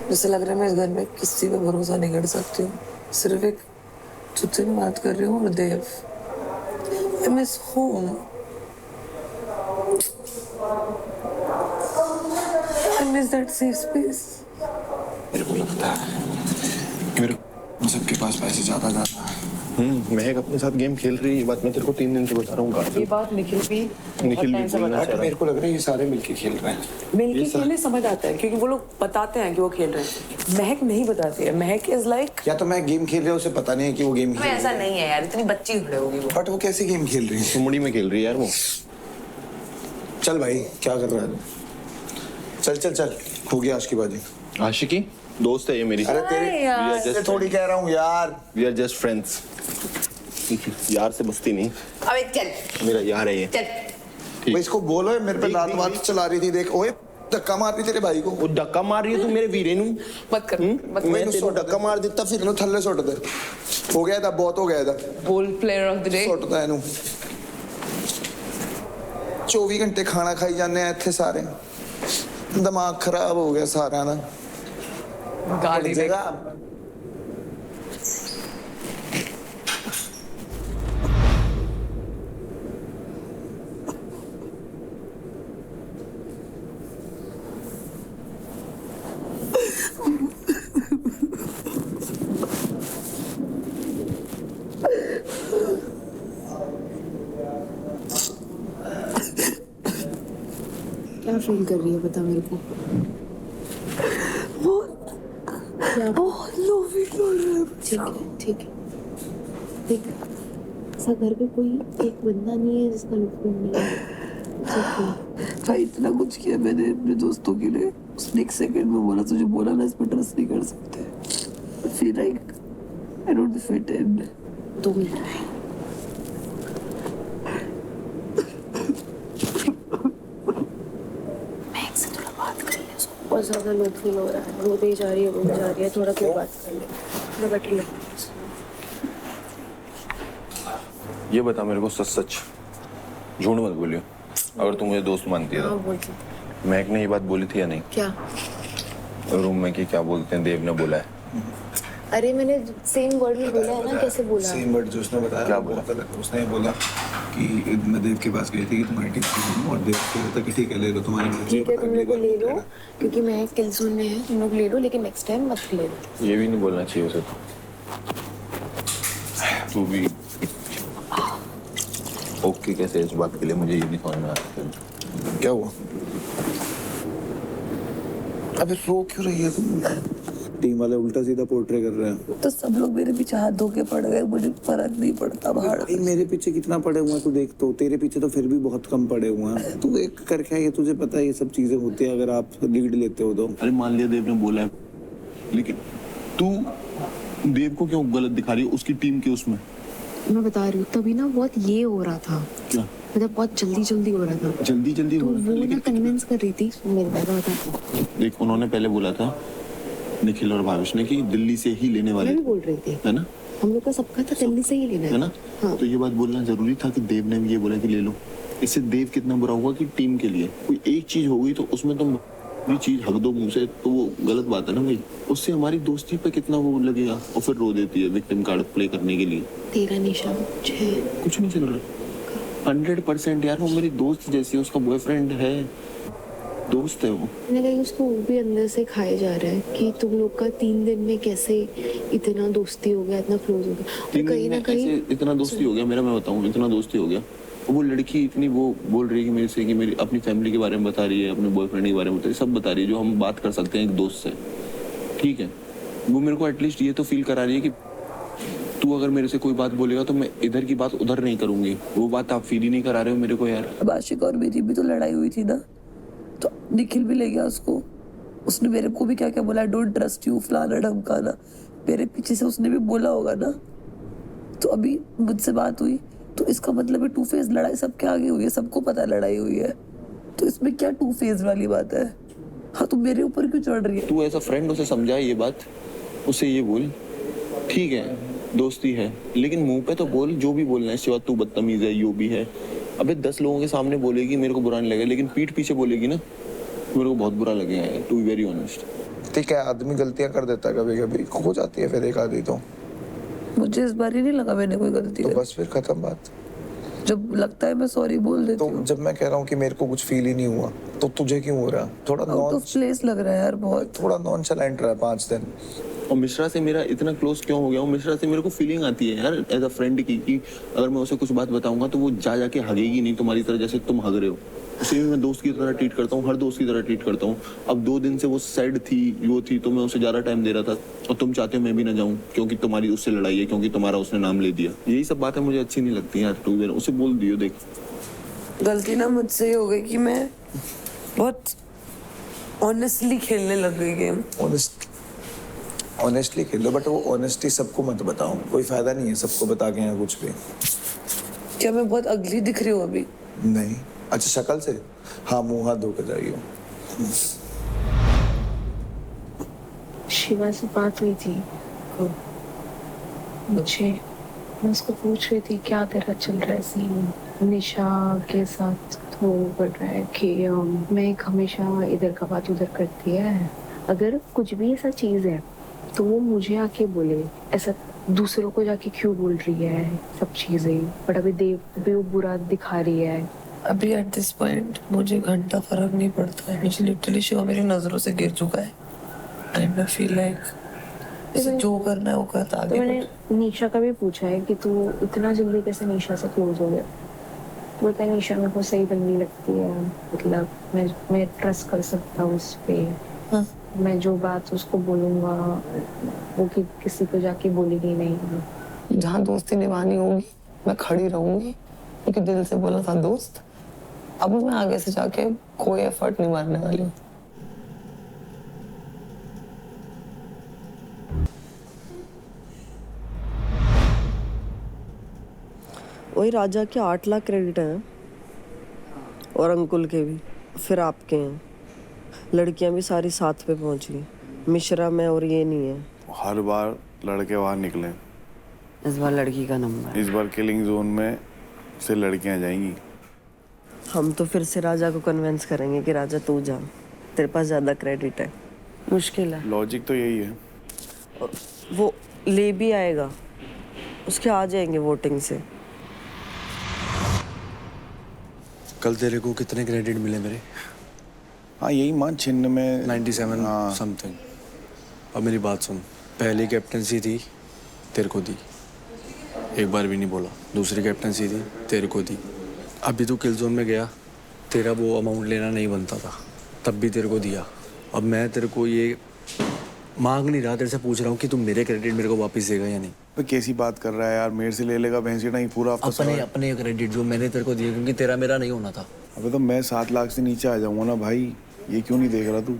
जैसे लग रहा है मैं इस घर में किसी पे भरोसा नहीं कर सकती हूँ। सिर्फ एक तुझसे भी बात कर रही हूँ और देव। I miss home. I miss that safe space. मेरे को लगता है मेरे सबके पास पैसे ज्यादा है। महक अपने साथ गेम खेल रही है, ये बात मैं तेरे को 3 दिन से बता रहा हूँ। ये बात निखिल भी बोलना चाह रहा मेरे को लग रहा है ये सारे मिलके खेल रहे हैं। मिलके खेलने समझ आता है क्योंकि वो लोग बताते हैं कि वो खेल रहे हैं। महक नहीं बताती है। महक इज लाइक या तो मैं गेम खेल रहा हूँ उसे पता नहीं है कि वो गेम खेल रही है। ऐसा नहीं है यार, इतनी बच्ची खड़े होगी वो। बट वो कैसी गेम खेल रही है? सुमड़ी में खेल रही है यार वो। चल भाई क्या कर रहा है? चल चल चल हो गया आज की बाजी। आशिकी दोस्त है ये मेरी। अरे तेरे थोड़ी कह रहा हूँ यार। We are just friends. यार से बस्ती नहीं। अबे चल, मेरा यार है ये। चल भाई इसको बोलो, मेरे पे दांत वात चला रही थी। देख ओए धक्का मार रही तेरे भाई को। वो धक्का मार रही है तू मेरे वीरे नू। मत कर मत। मैं तेरे को धक्का मार देता फिर इन्हों थल्ले सुट दे। हो गया था, बहुत हो गया था। बोल प्लेयर ऑफ द डे सुटदा है इन्हों। 24 घंटे खाना खाई जाने हैं इतने सारे। दिमाग खराब हो गया सारा ना। गाली दे। क्या फील कर रही है बता मेरे को। बहुत लो फील हो रहा है। ठीक है ठीक है। देख ऐसा घर पे कोई एक बंदा नहीं है जिसका लुक नहीं है। भाई इतना कुछ किया मैंने अपने दोस्तों के लिए। उसने एक सेकंड में बोला, तुझे बोला ना इस पर ट्रस्ट नहीं कर सकते। Feel like I don't fit in. 2 minute बहुत ज्यादा लो फील हो रहा है। रो दे जा रही है थोड़ा क्यों बात कर ले। मैं बैठ रही हूँ। ये बता मेरे को सच सच, झूठ मत बोलियो अगर तू मुझे दोस्त मानती है हाँ तो। बोलती। महक ने ये बात बोली थी या नहीं? क्या? रूम में कि क्या बोलते हैं, देव ने बोला है। अरे मैंने सेम वर्ड में बोला है ना। कैसे बोला? सेम वर्ड जो उसने बताया क्या बोला? उसने बोला कि मैं देव के पास गई थी कि तुम्हारी टिकट लूं और देव को बोला कि ठीक है ले लो तुम्हारी मर्जी। ठीक है तुम लोग ले लो क्योंकि मैं किल जोन में है। तुम लोग ले लो लेकिन नेक्स्ट टाइम मत ले लो। ये भी नहीं बोलना चाहिए उसे। तू भी ओके कैसे इस बात के लिए मुझे ये नहीं समझ में आ रहा। क्या हुआ? अबे रो क्यों रही है तुम? टीम वाले उल्टा सीधा पोर्ट्रे कर रहे हैं। तो सब लोग मेरे पीछे हाथ धो के पड़ गए, मुझे फर्क नहीं पड़ता। बाहर मेरे पीछे कितना पड़े हुए हैं तू देख तो। तेरे पीछे तो फिर भी बहुत कम पड़े हुए हैं। तू एक करके ये तुझे पता है ये सब चीजें होती है अगर आप लीड लेते हो तो। अरे मान लिया देव ने बोला है, लेकिन तू देव को क्यों गलत दिखा रही है उसकी टीम के उसमें? मैं बता रही हूँ तभी ना बहुत ये हो रहा था। क्या? मतलब बहुत जल्दी हो रहा था। जल्दी तो हो रहा था, वो ना लेकिन कन्विंस कर रही थी मेरे बता। देख उन्होंने पहले बोला था निखिल और भाविश ने कि दिल्ली से ही लेने वाले मैं भी बोल रही थी है ना। हम लोग का सबका था दिल्ली से ही लेना है ना। हाँ। तो ये बात बोलना जरूरी था कि देव ने भी ये बोला कि ले लो। इससे देव कितना बुरा हुआ कि टीम के लिए कोई एक चीज हो गई तो उसमें तुम भी चीज हक दो मुंह से, तो वो गलत बात है ना भाई। उससे हमारी दोस्ती पे कितना वो लगेगा और फिर रो देती है विक्टिम कार्ड प्ले करने के लिए। तेरा निशा कुछ नहीं चल रहा। 100% यार वो मेरी दोस्त जैसी है, उसका बॉयफ्रेंड है, दोस्त है वो। मैंने कहा उसको वो भी अंदर से खाया जा रहा है कि तुम लोग का 3 दिन में कैसे इतना दोस्ती हो गया, इतना क्लोज हो गया। और कहीं ना कहीं इतना दोस्ती हो गया मेरा, मैं बताऊं इतना दोस्ती हो गया। वो लड़की इतनी वो बोल रही है कि मेरे से कि मेरी अपनी फैमिली के बारे में बता रही है, अपने बॉयफ्रेंड के बारे में बता रही है, सब बता रही है जो हम बात कर सकते हैं एक दोस्त से। ठीक है, वो मेरे को एटलीस्ट ये तो फील करा रही है कि तू अगर मेरे से कोई बात बोलेगा तो मैं इधर की बात उधर नहीं करूंगी। वो बात आप फील ही नहीं करा रहे हो मेरे को यार। अब आशिक और मेरी भी तो लड़ाई हुई थी ना, तो निखिल भी ले गया उसको। उसने मेरे को भी क्या क्या बोला, डोंट ट्रस्ट यू, फलाना ढमकाना। मेरे पीछे से उसने भी बोला होगा ना। तो अभी मुझसे बात हुई तो इसका मतलब है 2 फेज लड़ाई सबके आगे हुई है, सबको पता है लड़ाई हुई है। तो इसमें क्या 2 फेज वाली बात है? हाँ तो मेरे ऊपर क्यों चढ़ रही है? तू ऐसा फ्रेंड उसे समझा ये बात, उसे ये बोल ठीक है दोस्ती है, लेकिन मुंह पे तो बोल जो भी बोलना है। इसके बाद तू बदतमीज है, यो भी है। अबे 10 लोगों के सामने बोलेगी मेरे को बुरा नहीं लगेगा, लेकिन पीठ पीछे बोलेगी ना मेरे को बहुत बुरा लगेगा टू बी वेरी ऑनेस्ट। ठीक है, आदमी गलतियां कर देता है कभी कभी, हो जाती है फिर एक आधी तो मुझे इस बार ही नहीं लगा मैंने कोई गलती करी। बस फिर खत्म बात। जब लगता है मैं सॉरी बोल देती तो हूँ। जब मैं कह रहा हूँ कि मेरे को कुछ फील ही नहीं हुआ तो तुझे क्यों हो रहा? थोड़ा आउट ऑफ प्लेस लग रहा है यार बहुत। थोड़ा नॉनचलेंट रहा 5 दिन। और मिश्रा से मेरा इतना क्लोज क्यों हो गया हूँ? मिश्रा से मेरे को फीलिंग आती है यार एज अ फ्रेंड की कि अगर मैं उसे कुछ बात बताऊंगा तो वो जाके हगेगी नहीं तुम्हारी तरह जैसे तुम हग रहे हो। उसे भी मैं दोस्त की तरह ट्रीट करता हूँ, हर दोस्त की तरह ट्रीट करता हूँ। अब 2 दिन से वो सैड थी, वो थी, तो मैं उसे ज्यादा टाइम दे रहा था और तुम चाहते हो मैं भी ना जाऊँ क्योंकि तुम्हारी उससे लड़ाई है, क्योंकि तुम्हारा उसने नाम ले दिया। यही सब बातें मुझे अच्छी नहीं लगती यार। 2 दिन उसे बोल दियो, देख गलती ना मुझसे ही हो गई कि मैं बहुत ऑनेस्टली खेलने लग गई गेम। ऑनेस्टली खेल लो, बट वो ऑनेस्टी सबको मत बताओ, कोई फायदा नहीं है सबको बता के यहाँ कुछ भी। क्या मैं बहुत अगली दिख रही हूँ अभी? नहीं, अच्छा शक्ल से हाँ, मुंह हाथ धो के जाइए। शिवा से बात हुई थी मुझे, मैं उसको पूछ रही थी क्या तेरा चल रहा है सीन निशा के साथ। तो बोल रहा है कि मैं हमेशा इधर का बात उधर करती है, अगर कुछ भी ऐसा चीज है तो वो मुझे आके बोले, ऐसा दूसरों को जाके क्यों बोल रही है सब चीजें, बट अभी देव भी वो बुरा दिखा रही है। अभी एट दिस पॉइंट मुझे घंटा फर्क नहीं पड़ता है। मुझे लिटरली शिवा मेरी नजरों से गिर चुका है एंड आई फील लाइक इसे जो करना है वो करता तो आगे। मैंने निशा का भी पूछा है कि तू इतना जल्दी कैसे निशा से क्लोज हो गया। बोलता है निशा मेरे को सही बनने लगती है, मतलब मैं ट्रस्ट कर सकता हूँ उस पे। हाँ। मैं जो बात उसको बोलूंगा वो किसी को जाके बोलेगी नहीं। जहाँ दोस्ती निभानी होगी मैं खड़ी रहूंगी क्योंकि दिल से बोला था दोस्त। अब मैं आगे से जाके कोई एफर्ट नहीं मारने वाली हूँ। वही राजा के 8 लाख क्रेडिट हैं और अंकुल के भी, फिर आपके हैं। लड़कियां भी सारी साथ पे पहुंची, मिश्रा में और ये नहीं है। हर बार लड़के बाहर निकले, इस बार लड़की का नंबर। इस बार किलिंग जोन में से लड़कियां जाएंगी। हम तो फिर से राजा को कन्विंस करेंगे कि राजा तू जा, तेरे पास ज्यादा क्रेडिट है। मुश्किल है, लॉजिक तो यही है। और वो ले भी आएगा, उसके आ जाएंगे वोटिंग से। कल तेरे को कितने क्रेडिट मिले मेरे? हाँ यही मान 96 97 हाँ। समथिंग। अब मेरी बात सुन, पहली कैप्टनसी थी तेरे को दी, एक बार भी नहीं बोला। दूसरी कैप्टनसी थी तेरे को दी। अभी तू किल जोन में गया, तेरा वो अमाउंट लेना नहीं बनता था, तब भी तेरे को दिया। अब मैं तेरे को ये मांग नहीं रहा, तेरे से पूछ रहा हूँ कि तू मेरे क्रेडिट मेरे को वापस देगा या नहीं। भाई कैसी बात कर रहा है यार, मेरे से ले लेगा भैंसी नहीं पूरा हफ्ता। अपने क्रेडिट जो मैंने तेरे को दिए, क्योंकि तेरा मेरा नहीं होना था। अबे तो मैं 7 लाख से नीचे आ जाऊंगा ना भाई, ये क्यों नहीं देख रहा तू?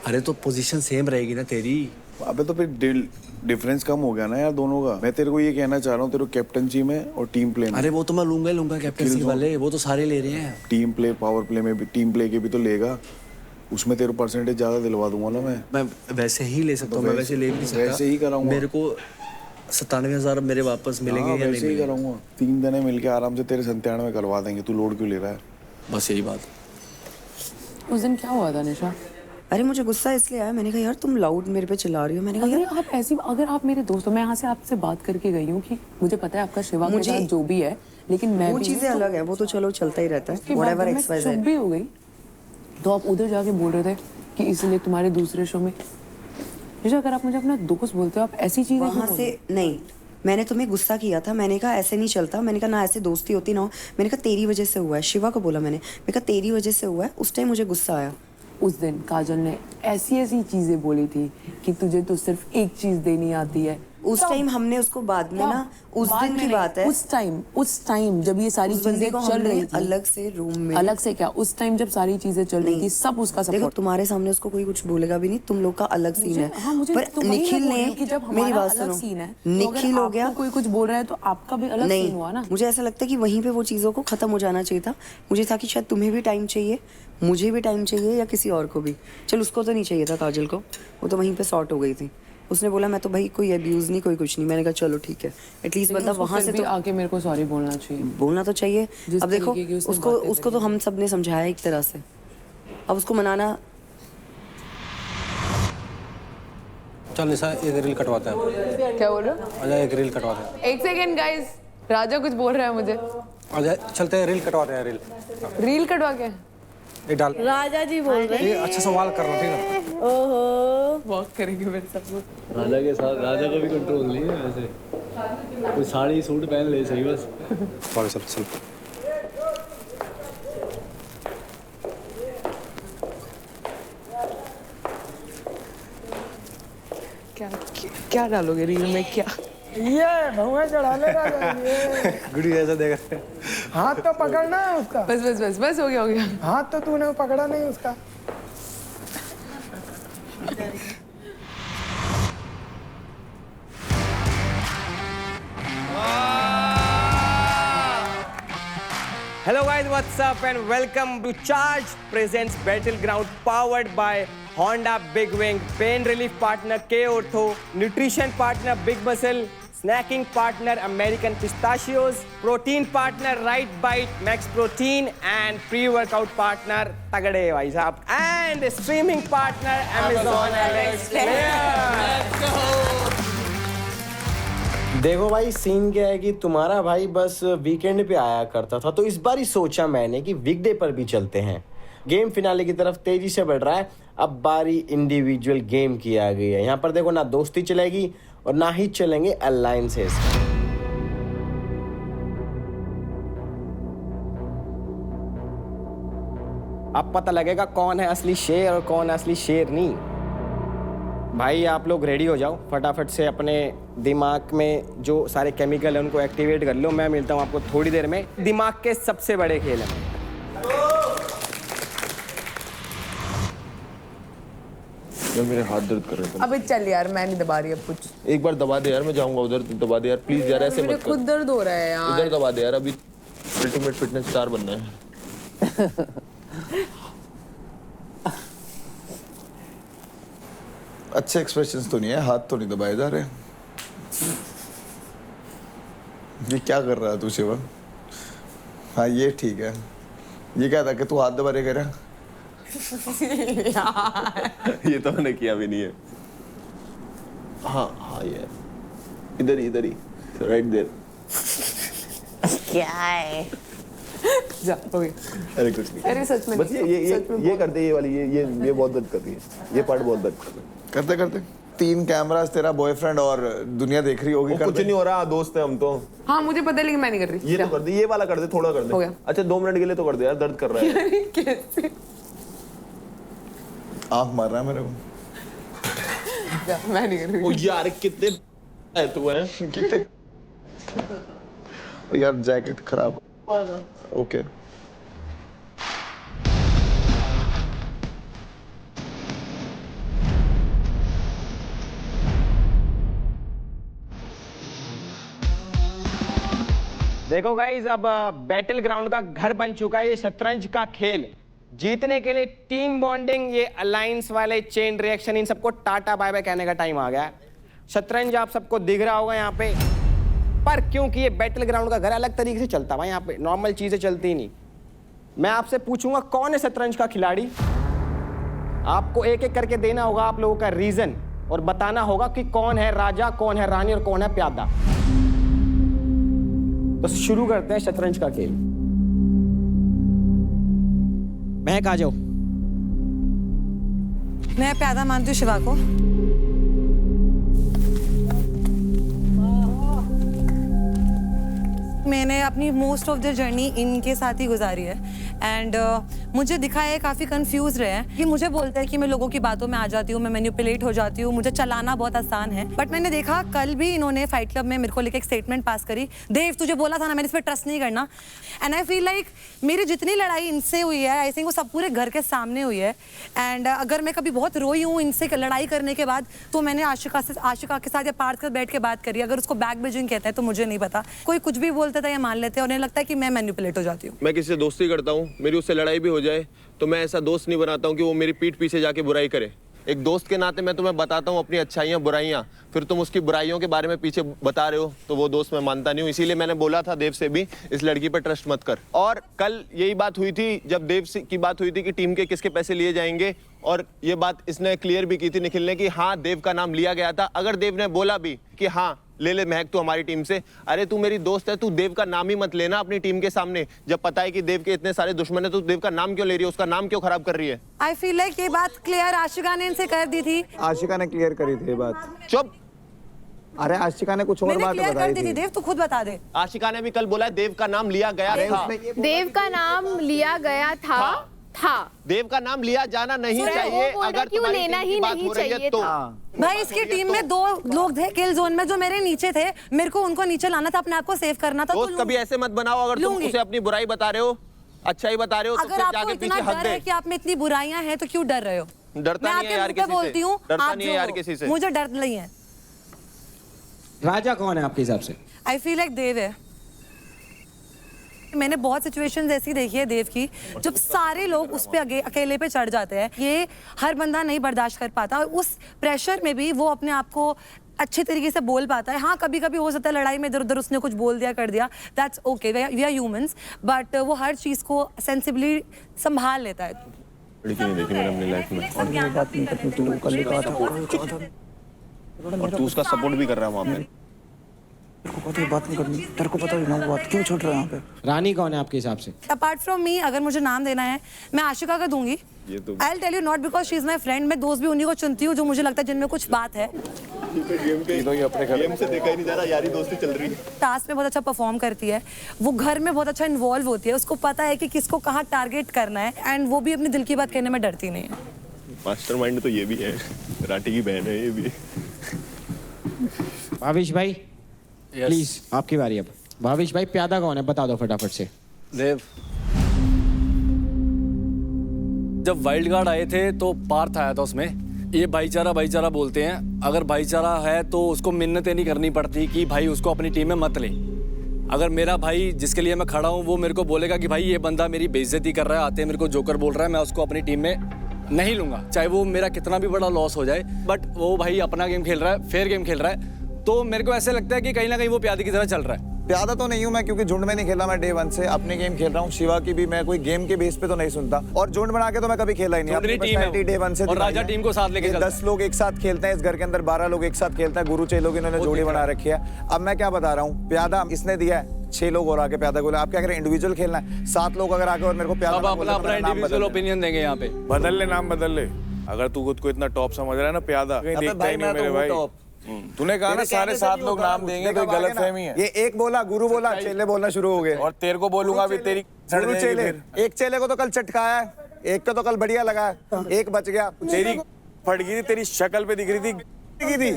अरे तो पोजीशन सेम रहेगी ना तेरी। अबे तो फिर डिफरेंस कम हो गया ना यार दोनों का। मैं तेरे को ये कहना चाह रहा हूँ, तेरे को कैप्टनसी में और टीम प्ले में। अरे वो तो मैं लूंगा ही लूंगा, कैप्टनसी वाले वो तो सारे ले रहे हैं। टीम प्ले पावर प्ले में भी, टीम प्ले के भी तो लेगा, उसमें तेरे परसेंटेज ज्यादा दिलवा दूंगा ना मैं वैसे ही ले सकता हूँ, मैं वैसे ले भी नहीं सकता। वैसे ही कराऊंगा। मेरे को 97,000 मेरे वापस मिलेंगे या नहीं वैसे ही मिलेंगे? कराऊंगा। 3 जने मिलके आराम से तेरे 97 करवा देंगे। तू लोड क्यों ले रहा है? बस यही बात। उस दिन क्या हुआ था निशा? अरे मुझे गुस्सा इसलिए आया, मैंने कहा यार तुम लाउड मेरे पे चिल्ला रही हो। मैंने कहा यार अगर आप मेरे दोस्त हो, मैं यहाँ से आपसे बात करके गई हूँ कि मुझे पता है आपका शिवा के मुझे- साथ जो भी है, लेकिन मैं वो भी चीजें अलग है, वो तो चलो चलता ही रहता उसके है। बाद व्हाटएवर जब मैं एक्स वाई चुप जेड। भी हो गई तो आप उधर जाके बोल रहे थे कि इसलिए तुम्हारे दूसरे शो में। निशा अगर आप मुझे अपना दोस्त बोलते हो, आप ऐसी चीजें वहां क्यों से नहीं, मैंने तुम्हें गुस्सा किया था। मैंने कहा ऐसे नहीं चलता, मैंने कहा ना ऐसे दोस्ती होती ना हो। मैंने कहा तेरी वजह से हुआ है, शिवा को बोला मैंने कहा तेरी वजह से हुआ है। उस टाइम मुझे गुस्सा आया। उस दिन काजल ने ऐसी चीजें बोली थी कि तुझे तो सिर्फ एक चीज देनी आती है। उस टाइम हमने उसको बाद में ना, उस दिन की बात है, उस टाइम जब ये सारी उस बंदे चीजें को चल हमने रही थी अलग से रूम में, अलग से क्या, उस टाइम जब सारी चीजें चल रही थी सब उसका देखो सपोर्ट। तुम्हारे सामने उसको कोई कुछ बोलेगा भी नहीं, तुम लोग का अलग सीन है। हाँ, मुझे पर तो वही निखिल मैं बोल रही ने हूँ कि जब मेरी हमारा बात अलग सुनो, सीन है, तो अगर निखिल हो गया, आपको कोई कुछ बोल रहा है तो आपका भी अलग सीन हुआ ना। मुझे ऐसा लगता है कि वहीं पे वो चीज़ों को खत्म हो जाना चाहिए था। मुझे था कि शायद तुम्हें भी टाइम चाहिए, मुझे भी टाइम चाहिए, या किसी और को भी। चल उसको तो नहीं चाहिए था, काजल को, वो तो वहीं पे सॉर्ट हो गई थी। उसने बोला मैं तो भाई कोई अब्यूज नहीं, कोई कुछ नहीं। मैंने कहा चलो ठीक है, एटलीस्ट मतलब वहां से तो आके मेरे को सॉरी बोलना चाहिए, बोलना तो चाहिए। जिस अब देखो तरीके की उसने उसको बातें उसको तो हम सब ने समझाया एक तरह से, अब उसको मनाना चल निशा एक रील कटवाते हैं। क्या बोल रहे हो? आजा एक रील कटवाते हैं। एक सेकेंड गाइस, राजा कुछ बोल रहा है मुझे। आजा चलते हैं रील कटवाते हैं। रील कटवा के ये डाल। राजा जी बोल रहे ये अच्छा सवाल करना ठीक है। ओहो वॉक करेंगे मेरे सब लोग। राजा के साथ राजा का भी कंट्रोल नहीं है वैसे। कोई साड़ी सूट पहन ले सही बस। चल चल चल। क्या डालोगे रील में? क्या ये भगवान चढ़ाने का गुड़ी ऐसा देख रहे हैं। हाथ तो पकड़ना है उसका। बस बस बस बस हो गया। हाथ तो तूने पकड़ा नहीं उसका। Hello guys, what's up and welcome to Charge presents Battleground powered by Honda Big Wing, pain relief partner K-Ortho, nutrition partner Big Muscle, snacking partner American Pistachios, protein partner Right Bite Max Protein and pre-workout partner Tagade bhai sahab, and streaming partner Amazon Alex Player. देखो भाई scene क्या है कि तुम्हारा भाई बस weekend पे आया करता था, तो इस बार ही सोचा मैंने कि वीकडे पर भी चलते हैं। गेम फिनाले की तरफ तेजी से बढ़ रहा है। अब बारी इंडिविजुअल गेम की आ गई है। यहाँ पर देखो ना दोस्ती चलेगी और ना ही चलेंगे अलायंसेस। अब पता लगेगा कौन है असली शेर और कौन है असली शेरनी। भाई आप लोग रेडी हो जाओ, फटाफट से अपने दिमाग में जो सारे केमिकल है उनको एक्टिवेट कर लो। मैं मिलता हूँ आपको थोड़ी देर में दिमाग के सबसे बड़े खेल में। यार मेरे हाथ दर्द कर रहे थे। अबे चल यार, मैं नहीं दबा रही अब कुछ। एक बार दबा दे यार, मैं जाऊंगा उधर, दबा दे यार प्लीज यार, ऐसे मुझे मत खुद कर। दर्द हो रहा है यार। इधर दबा दे यार, अभी अल्टीमेट फिटनेस स्टार बनना है। अच्छे एक्सप्रेशंस तो नहीं है, हाथ तो नहीं दबाए जा रहे। ये क्या कर रहा है तू शिवा? हाँ ये ठीक है। ये क्या था कि तू हाथ दबा रहे कह रहा? ये तो मैंने किया भी नहीं है। हाँ हाँ यार, इधर ही राइट देयर। क्या है? जा हो गया। अरे कुछ नहीं। अरे सच में बस ये कर दे, ये वाली ये बहुत दर्द कर रही है, ये पार्ट बहुत दर्द कर रहा है। करते 3 कैमरास तेरा बॉयफ्रेंड और दुनिया देख रही होगी। कुछ नहीं हो रहा, दोस्त है हम तो। हाँ मुझे पता है लेकिन मैं नहीं कर रही। ये तो कर दे, ये वाला कर दे, थोड़ा कर हो दे। गया। अच्छा 2 मिनट के लिए तो कर दे यार, दर्द कर रहा है। कैसे? आँख मार रहा है मेरे को। जा, मैं नहीं कर रही। ओ यार कितने है तू है? कितने? यार जैकेट खराब। ओके देखो गाइस, अब बैटल ग्राउंड का घर बन चुका है ये शतरंज का खेल। जीतने के लिए टीम बॉन्डिंग, ये अलायंस वाले चेन रिएक्शन, इन सबको टाटा बाय बाय कहने का टाइम आ गया है। शतरंज आप सबको दिख रहा होगा यहाँ पे, पर क्योंकि ये बैटल ग्राउंड का घर अलग तरीके से चलता है, यहाँ पे नॉर्मल चीजें चलती ही नहीं। मैं आपसे पूछूंगा कौन है शतरंज का खिलाड़ी। आपको एक एक करके देना होगा आप लोगों का रीजन और बताना होगा कि कौन है राजा, कौन है रानी और कौन है प्यादा। तो शुरू करते हैं शतरंज का खेल। महक आ जाओ। मैं प्यादा मानती हूँ शिवा को। मैंने अपनी मोस्ट ऑफ द जर्नी इनके साथ ही गुजारी है एंड मुझे दिखा है काफ़ी कंफ्यूज रहे हैं कि मुझे बोलते हैं कि मैं लोगों की बातों में आ जाती हूँ, मैं मैनिपुलेट हो जाती हूँ, मुझे चलाना बहुत आसान है। बट मैंने देखा कल भी इन्होंने फाइट क्लब में मेरे को लेकर एक स्टेटमेंट पास करी, देव तुझे बोला था ना मैंने इस पर ट्रस्ट नहीं करना। एंड आई फील लाइक मेरी जितनी लड़ाई इनसे हुई है आई थिंक वो सब पूरे घर के सामने हुई है। एंड अगर मैं कभी बहुत रोई हूँ इनसे लड़ाई करने के बाद तो मैंने आशिका के साथ या पार्थ के साथ बैठ के बात करी। अगर उसको बैक बेजिंग कहते हैं तो मुझे नहीं पता, कोई कुछ भी बोलता था या मान लेते हैं, उन्हें लगता है कि मैं मैनिपुलेट हो जाती हूँ। मैं किसी से दोस्ती करता हूँ, मेरी उससे लड़ाई भी हो जाए तो मैं ऐसा दोस्त नहीं बनाता हूँ कि वो मेरी पीठ पीछे जाके बुराई करे। एक दोस्त के नाते मैं तुम्हें बताता हूँ अपनी अच्छाइयाँ बुराइयाँ, फिर तुम उसकी बुराइयों के बारे में पीछे बता रहे हो, तो वो दोस्त मैं मानता नहीं हूँ। इसीलिए मैंने बोला था देव से भी इस लड़की पर ट्रस्ट मत कर। और कल यही बात हुई थी जब देव की बात हुई थी कि टीम के किसके पैसे लिए जाएंगे, और ये बात इसने क्लियर भी की थी निखिल ने कि हाँ देव का नाम लिया गया था। अगर देव ने बोला भी कि हाँ ले ले महक तू हमारी टीम से, अरे तू मेरी दोस्त है, तू देव का नाम ही मत लेना अपनी टीम के सामने। जब पता है कि देव के इतने सारे दुश्मन है तो देव का नाम क्यों ले रही है, उसका नाम क्यों खराब कर रही है? आई फील लाइक ये बात क्लियर आशिका ने इनसे कर दी थी। आशिका ने क्लियर करी थी ये बात। चुप। अरे आशिका ने कुछ और मैंने बात क्लियर बताई कर दी थी। देव तू खुद बता दे। आशिका ने भी कल बोला देव का नाम लिया गया था। देव का नाम लिया गया था। देव का नाम लिया जाना नहीं चाहिए। अगर क्यों लेना ही नहीं चाहिए तो भाई इसकी टीम में 2 लोग थे किल जोन में जो मेरे नीचे थे, मेरे को उनको नीचे लाना था, अपने आप को सेव करना था। दोस्त कभी ऐसे मत बनाओ। अगर तुम उसे अपनी बुराई बता रहे हो, अच्छाई बता रहे हो, तो अगर फिर आपको जाके इतना पीछे हक डर दे। है कि आप में इतनी बुराइयां हैं तो क्यों डर रहे हो? डरता नहीं है यार किसी से। बोलती हूँ, डरता नहीं है यार किसी से। मुझे डर नहीं है। राजा कौन है आपके हिसाब से? आई फील लाइक देव है। मैंने बहुत सिचुएशंस ऐसी देखी है देव की, जब सारे लोग उस पे अकेले पे चढ़ जाते हैं। ये हर बंदा नहीं बर्दाश्त कर पाता, उस प्रेशर में भी वो अपने आप को अच्छे तरीके से बोल पाता है। हाँ कभी कभी हो सकता है लड़ाई में इधर उधर उसने कुछ बोल दिया कर दिया, that's okay, we are humans, but वो हर चीज को सेंसिबली संभाल लेता है। लड़की नहीं देखी मैंने अपनी लाइफ में, और तू उसका सपोर्ट भी कर रहा है वहाँ पे। बात नहीं करनी, तेरे को पता ही ना बात क्यों छोड़ रहा है यहाँ पे। रानी कौन है आपके हिसाब से? अपार्ट फ्रॉम मी अगर मुझे नाम देना है मैं आशिका का दूंगी। I will tell you not because she is my friend, मैं दोस्त भी उन्हीं को चुनती हूँ जो मुझे लगता है जिनमें कुछ बात है। गेम से देखा ही नहीं जा रहा, यारी दोस्ती चल रही है। टास्क में बहुत अच्छा परफॉर्म करती है, वो घर में बहुत अच्छा इन्वॉल्व होती है, उसको पता है कि किसको कहाँ टारगेट करना है, एंड वो भी अपने दिल की बात कहने में डरती नहीं है। मास्टरमाइंड तो ये भी है, राठी की बहन है ये भी। भाविश भाई प्लीज आपकी बारी अब। भाविश भाई प्यादा कौन है बता दो फटाफट से। देव। जब वाइल्ड कार्ड आए थे तो पार्थ आया था उसमें, ये भाईचारा भाईचारा बोलते हैं, अगर भाईचारा है तो उसको मिन्नतें नहीं करनी पड़ती कि भाई उसको अपनी टीम में मत ले। अगर मेरा भाई जिसके लिए मैं खड़ा हूँ वो मेरे को बोलेगा कि भाई ये बंदा मेरी बेइज्जती कर रहा है, आते मेरे को जोकर बोल रहा है, मैं उसको अपनी टीम में नहीं लूंगा, चाहे वो मेरा कितना भी बड़ा लॉस हो जाए। बट वो भाई अपना गेम खेल रहा है, फेयर गेम खेल रहा है, तो मेरे को ऐसे लगता है कि कहीं ना कहीं वो प्यादे की तरह चल रहा है। प्यादा तो नहीं हूँ मैं, क्योंकि झुंड में नहीं खेला मैं डे 1 से, अपने गेम खेल रहा हूँ। शिवा की भी मैं कोई गेम के बेस पे तो नहीं सुनता, और झुंड बना के तो मैं कभी खेला ही नहीं। अपनी पर्सनैलिटी डे 1 से और राजा टीम को साथ लेके चलता है। 10 लोग एक साथ खेलते हैं इस घर के अंदर, 12 लोग एक साथ खेलते हैं, गुरु 6 लोग इन्होंने जोड़ी बना रखी है। अब मैं क्या बता रहा हूँ, प्यादा इसने दिया है, 6 लोग और आके प्यादा को, आप क्या करें इंडिविजुअल खेलना है, 7 लोग अगर आके और मेरे को प्यादा अपना इंडिविजुअल ओपिनियन देंगे यहाँ पे। बदल ले, नाम बदल ले। अगर तू खुद को इतना टॉप समझ रहा है ना प्यादा, कहीं देखता ही नहीं मेरे भाई। तूने कहा ना सारे 7 लोग नाम देंगे, कोई गलत फहमी है। ये एक बोला, गुरु बोला, चेले बोलना शुरू हो गए, और तेरे को बोलूंगा भी तेरी गुरु चेले। एक चेले को तो कल चटकाया है, एक को तो कल बढ़िया लगा है, एक बच गया। तेरी फट गई थी, तेरी शक्ल पे दिख रही थी।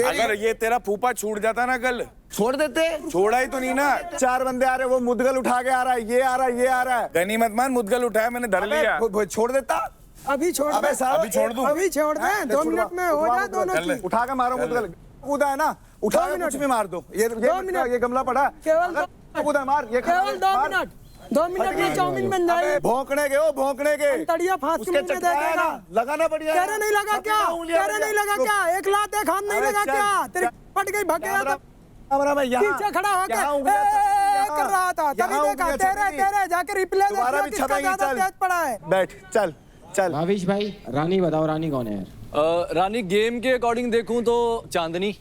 अगर ये तेरा फूफा छूट जाता ना कल, छोड़ देते। छोड़ा ही तो नहीं ना। 4 बंदे आ रहे, वो मुदगल उठा के आ रहा है, ये आ रहा है, ये आ रहा है। गनीमत मान मुदगल उठाया मैंने, धर लिया। छोड़ देता। अभी छोड़ अबे साहब, अभी छोड़ दूं? अभी छोड़ दे, 2 मिनट में हो जाए दोनों की। उठा के मारो मुदगल, कूदा है ना, उठा के कुछ भी मार दो। ये 2 मिनट, ये गमला पड़ा, केवल कूदा मार, ये केवल 2 मिनट, 2 मिनट में चाउमीन बन जाएगी। भौंकने के, ओ भौंकने के, तड़िया फांस के मुंह में देगा, लगाना बढ़िया। तेरे नहीं लगा क्या? तेरे नहीं लगा क्या? एक लात एक हाथ नहीं लगा क्या? तेरी फट गई भगेगा पीछे खड़ा होकर कर रहा था, तभी देखा तेरे जाके रिप्ले देखा किसका ज्यादा तेज पड़ा है। बैठ, चल चल। भाविश भाई रानी बताओ, रानी कौन है यार? रानी गेम के अकॉर्डिंग देखूं तो चांदनी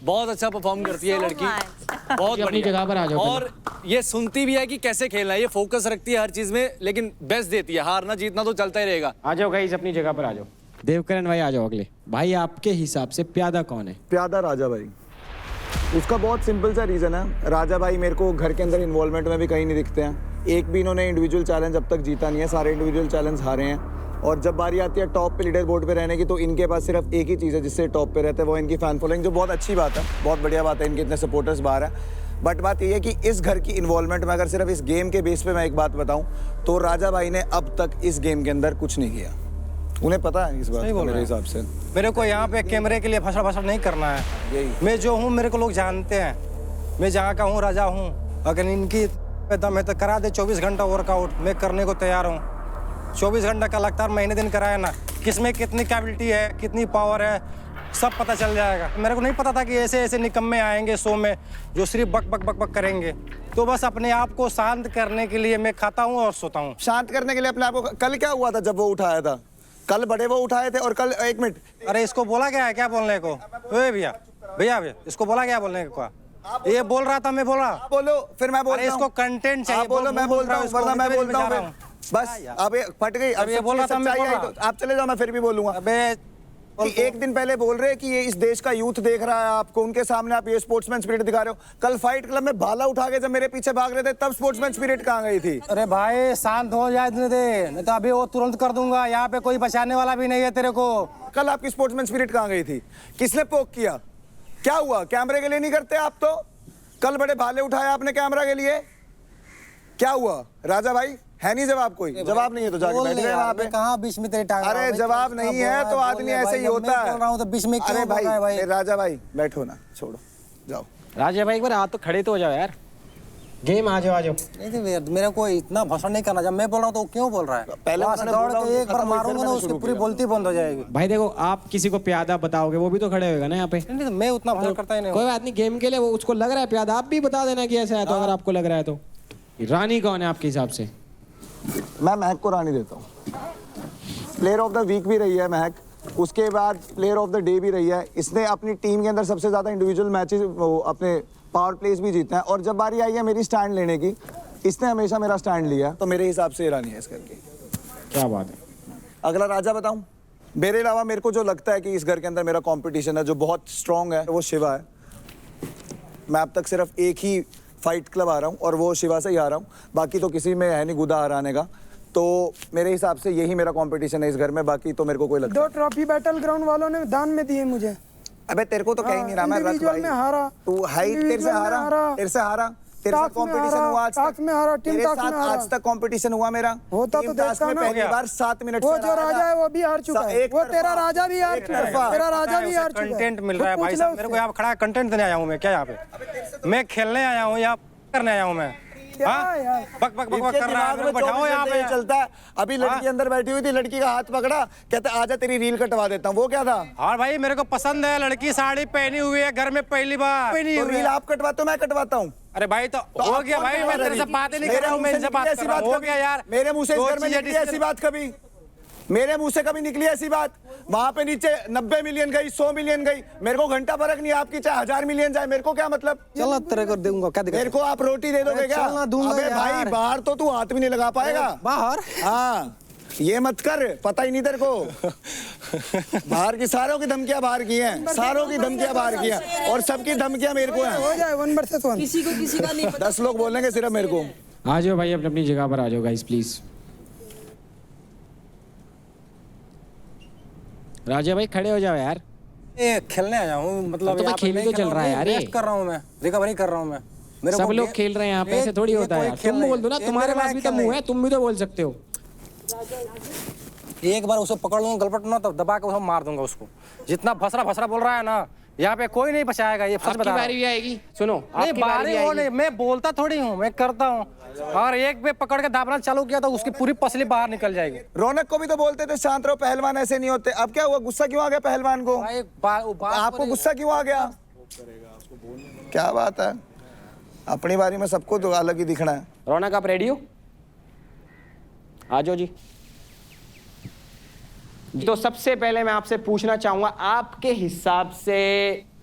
बहुत अच्छा परफॉर्म करती है लड़की, बहुत अपनी जगह पर आ जाओ। और ये सुनती भी है कि कैसे खेलना है, ये फोकस रखती है हर चीज में, लेकिन बेस्ट देती है। हारना जीतना तो चलता ही रहेगा। आ जाओ गाइस, अपनी जगह पर आ जाओ। देवकरण भाई आ जाओ अगले। भाई आपके हिसाब से प्यादा कौन है? प्यादा राजा भाई। उसका बहुत सिंपल सा रीजन है, राजा भाई मेरे को घर के अंदर इन्वॉल्वमेंट में भी कहीं नहीं दिखते हैं। एक भी इन्होंने इंडिविजुअल चैलेंज अब तक जीता नहीं है, सारे इंडिविजुअल चैलेंज हारे हैं। और जब बारी आती है टॉप पे लीडर बोर्ड पे रहने की, तो इनके पास सिर्फ एक ही चीज़ है जिससे टॉप पे रहते हैं, वो इनकी फैन फॉलोइंग, जो बहुत अच्छी बात है, बहुत बढ़िया बात है, इनके इतने सपोर्टर्स बाहर हैं। बट बात यह है कि इस घर की इन्वॉल्वमेंट में अगर सिर्फ इस गेम के बेस पे मैं एक बात बताऊं, तो राजा भाई ने अब तक इस गेम के अंदर कुछ नहीं किया। उन्हें पता है इस बात का मेरे हिसाब से। मेरे को यहाँ पे कैमरे के लिए फसड़ फसड़ नहीं करना है, यही मैं जो हूँ मेरे को लोग जानते हैं, मैं जहाँ का हूँ राजा हूँ। अगर इनकी दम है तो करा दे 24 घंटा वर्कआउट, मैं करने को तैयार हूँ। 24 घंटा का लगातार महीने दिन कराया ना, किसमें कितनी कैपेबिलिटी है, कितनी पावर है, सब पता चल जाएगा। मेरे को नहीं पता था कि ऐसे ऐसे निकम्मे आएंगे शो में जो सिर्फ बक बक बक बक करेंगे। तो बस अपने आप को शांत करने के लिए मैं खाता हूँ और सोता हूँ। शांत करने के लिए अपने आप को। कल क्या हुआ था जब वो उठाया था? कल बड़े वो उठाए थे और कल, एक मिनट, अरे इसको बोला क्या है, क्या बोलने को? ओए भैया भैया भैया, इसको बोला क्या बोलने को? ये बोल रहा था, मैं बोला। बोलो फिर मैं बोलता हूँ। इसको कंटेंट चाहिए। बोलो, मैं बोलता हूँ वरना मैं बोलता हूँ। बस अब ये फट गई। अब ये बोल रहा था, मैं बोल रहा। आप चले जाओ, मैं फिर भी बोलूंगा। अबे कि एक दिन पहले बोल रहे हैं कि ये इस देश का यूथ देख रहा है आपको, उनके सामने आप ये स्पोर्ट्समैन स्पिरिट दिखा रहे हो। कल फाइट क्लब में भाला उठा के जब मेरे पीछे भाग रहे थे तब स्पोर्ट्समैन स्पिरिट कहाँ गई थी? अरे भाई शांत हो जाए दे, नहीं तो अभी वो तुरंत कर दूंगा। यहाँ पे कोई बचाने वाला भी नहीं है तेरे को। कल आपकी स्पोर्ट्समैन स्पिरिट कहाँ गई थी? किसने पोक किया? क्या हुआ? कैमरे के लिए नहीं करते आप तो? कल बड़े भाले उठाए आपने कैमरा के लिए, क्या हुआ? राजा भाई है नहीं जवाब, कोई जवाब नहीं है तो जाके बैठ गए वहाँ पे। कहाँ बीच में तेरी टांग? अरे जवाब नहीं है तो आदमी ऐसे ही होता है। बोल रहा हूँ तो बीच में अरे भाई राजा भाई बैठो ना, छोड़ो, जाओ। राजा भाई एक बार हाथ तो खड़े तो हो जाओ यार। गेम आ जाओ आ जाओ। नहीं मेरे को इतना भाषण नहीं करना। जब मैं बोल रहा हूँ तो क्यों बोल रहा है? पहले दौड़ के एक बार मारूंगा ना, उसकी पूरी बोलती बंद हो जाएगी। भाई देखो, आप किसी को प्यादा बताओगे वो भी तो खड़े होगा ना यहाँ पे। मैं उतना भाषण करता ही नहीं। कोई बात नहीं, गेम के लिए वो उसको लग रहा है प्यादा, आप भी बता देना कि ऐसा है तो, अगर आपको लग रहा है तो। रानी कौन है आपके हिसाब से? मैं महक को रानी देता हूँ। प्लेयर ऑफ द वीक भी रही है महक, उसके बाद प्लेयर ऑफ द डे भी रही है। इसने अपनी टीम के अंदर सबसे ज्यादा इंडिविजुअल मैचेस, अपने पावर प्लेस भी जीते हैं। और जब बारी आई है मेरी स्टैंड लेने की, इसने हमेशा मेरा स्टैंड लिया, तो मेरे हिसाब से रानी है इस करके। क्या बात है। अगला राजा बताऊं? मेरे अलावा मेरे को जो लगता है कि इस घर के अंदर मेरा कंपटीशन है जो बहुत स्ट्रांग है, वो शिवा है। मैं अब तक सिर्फ एक ही फाइट क्लब आ रहा हूँ और वो शिवा से ही आ रहा हूँ, बाकी तो किसी में है नहीं गुदा हराने का। तो मेरे हिसाब से यही मेरा कंपटीशन है इस घर में, बाकी तो मेरे को कोई लगता 2 ट्रॉफी बैटल ग्राउंड वालों ने दान में दिए मुझे। अबे तेरे को तो कहीं नहीं रहा मैं रख भाई। में हारा तू हाइट तेरे से हारा, तेरे से हारा, तेरे साथ कंपटीशन हुआ आज तक में हारा, टीम तेरे साथ आज तक कंपटीशन हुआ मेरा। होता तो देखता ना। पहली बार 7 मिनट वो जो राजा है वो भी हार चुका है। वो तेरा राजा भी हार चुका है, तेरा राजा भी हार चुका है। कंटेंट मिल रहा है भाई साहब मेरे को। यहाँ खड़ा कंटेंट देने आया हूँ मैं। क्या यहाँ पे मैं खेलने आया हूँ या करने आया हूँ मैं? बक बक बक कर रहा है, बैठाओ यहाँ पे चलता है। अभी लड़की अंदर बैठी हुई थी, लड़की का हाथ पकड़ा, कहता आजा तेरी रील कटवा देता हूँ। वो क्या था? हाँ भाई मेरे को पसंद है, लड़की साड़ी पहनी हुई है, घर में पहली बार पहनी हुई है। रील आप कटवाते हो मैं कटवाता हूँ? अरे भाई तो हो गया भाई, मैं तेरे से बात ही नहीं कर रहा हूँ, मैं इनसे बात कर रहा हूँ। हो गया यार, मेरे मुंह से इस घर में निकली ऐसी बात कभी? मेरे मुंह से कभी निकली ऐसी बात? वहां पे नीचे 90 मिलियन गई, 100 मिलियन गई, मेरे को घंटा फर्क नहीं। आपकी चाहे 1000 मिलियन जाए, मेरे को क्या मतलब? चलो तेरे को दूंगा, क्या दिक्कत? मेरे को आप रोटी दे दोगे क्या? अबे भाई बाहर तो तू हाथ भी नहीं लगा पाएगा। बाहर? हाँ ये मत कर, पता ही नहीं तेरे को। बाहर की सारों की धमकियां बाहर की हैं, सारों की धमकियां बाहर की हैं, और सबकी धमकियां मेरे को हैं। हो जाए 1 वर्सेस 1। किसी को किसी का नहीं पता। 10 लोग बोलेंगे सिर्फ मेरे को। आ जाओ भाई, अपनी अपनी जगह पर आ जाओ गाइस प्लीज। राजा भाई खड़े हो जाओ यार। ये खेलने आया हूँ, मतलब तो खेल तो चल रहा है यार, ये कर रहा हूँ मैं, रिकवरी कर रहा हूँ मैं। सब लोग खेल रहे हैं यहाँ पे, ऐसे थोड़ी होता है यार। तुम बोल दो ना, तुम्हारे पास भी तो मुंह है, तुम भी तो बोल सकते हो। एक बार उसे पकड़ लूंगा गलपट ना, तो दबा के उसे मार दूंगा उसको। जितना भसरा भसरा बोल रहा है ना, यहाँ पे कोई नहीं बचाएगा। ये सच बता, बारी भी आएगी। सुनो, नहीं बारी वो नहीं, मैं बोलता थोड़ी हूँ, मैं करता हूँ। और एक पे पकड़ के दाबना चालू किया तो उसकी पूरी पसली बाहर निकल जाएगी। रौनक को भी तो बोलते थे शांत रहो, पहलवान ऐसे नहीं होते। अब क्या हुआ? गुस्सा क्यों आ गया पहलवान को? आपको गुस्सा क्यों आ गया? क्या बात है, अपनी बारी में सबको तो अलग ही दिखना है। रौनक आप रेडी हो? आ जाओ जी। तो सबसे पहले मैं आपसे पूछना चाहूंगा, आपके हिसाब से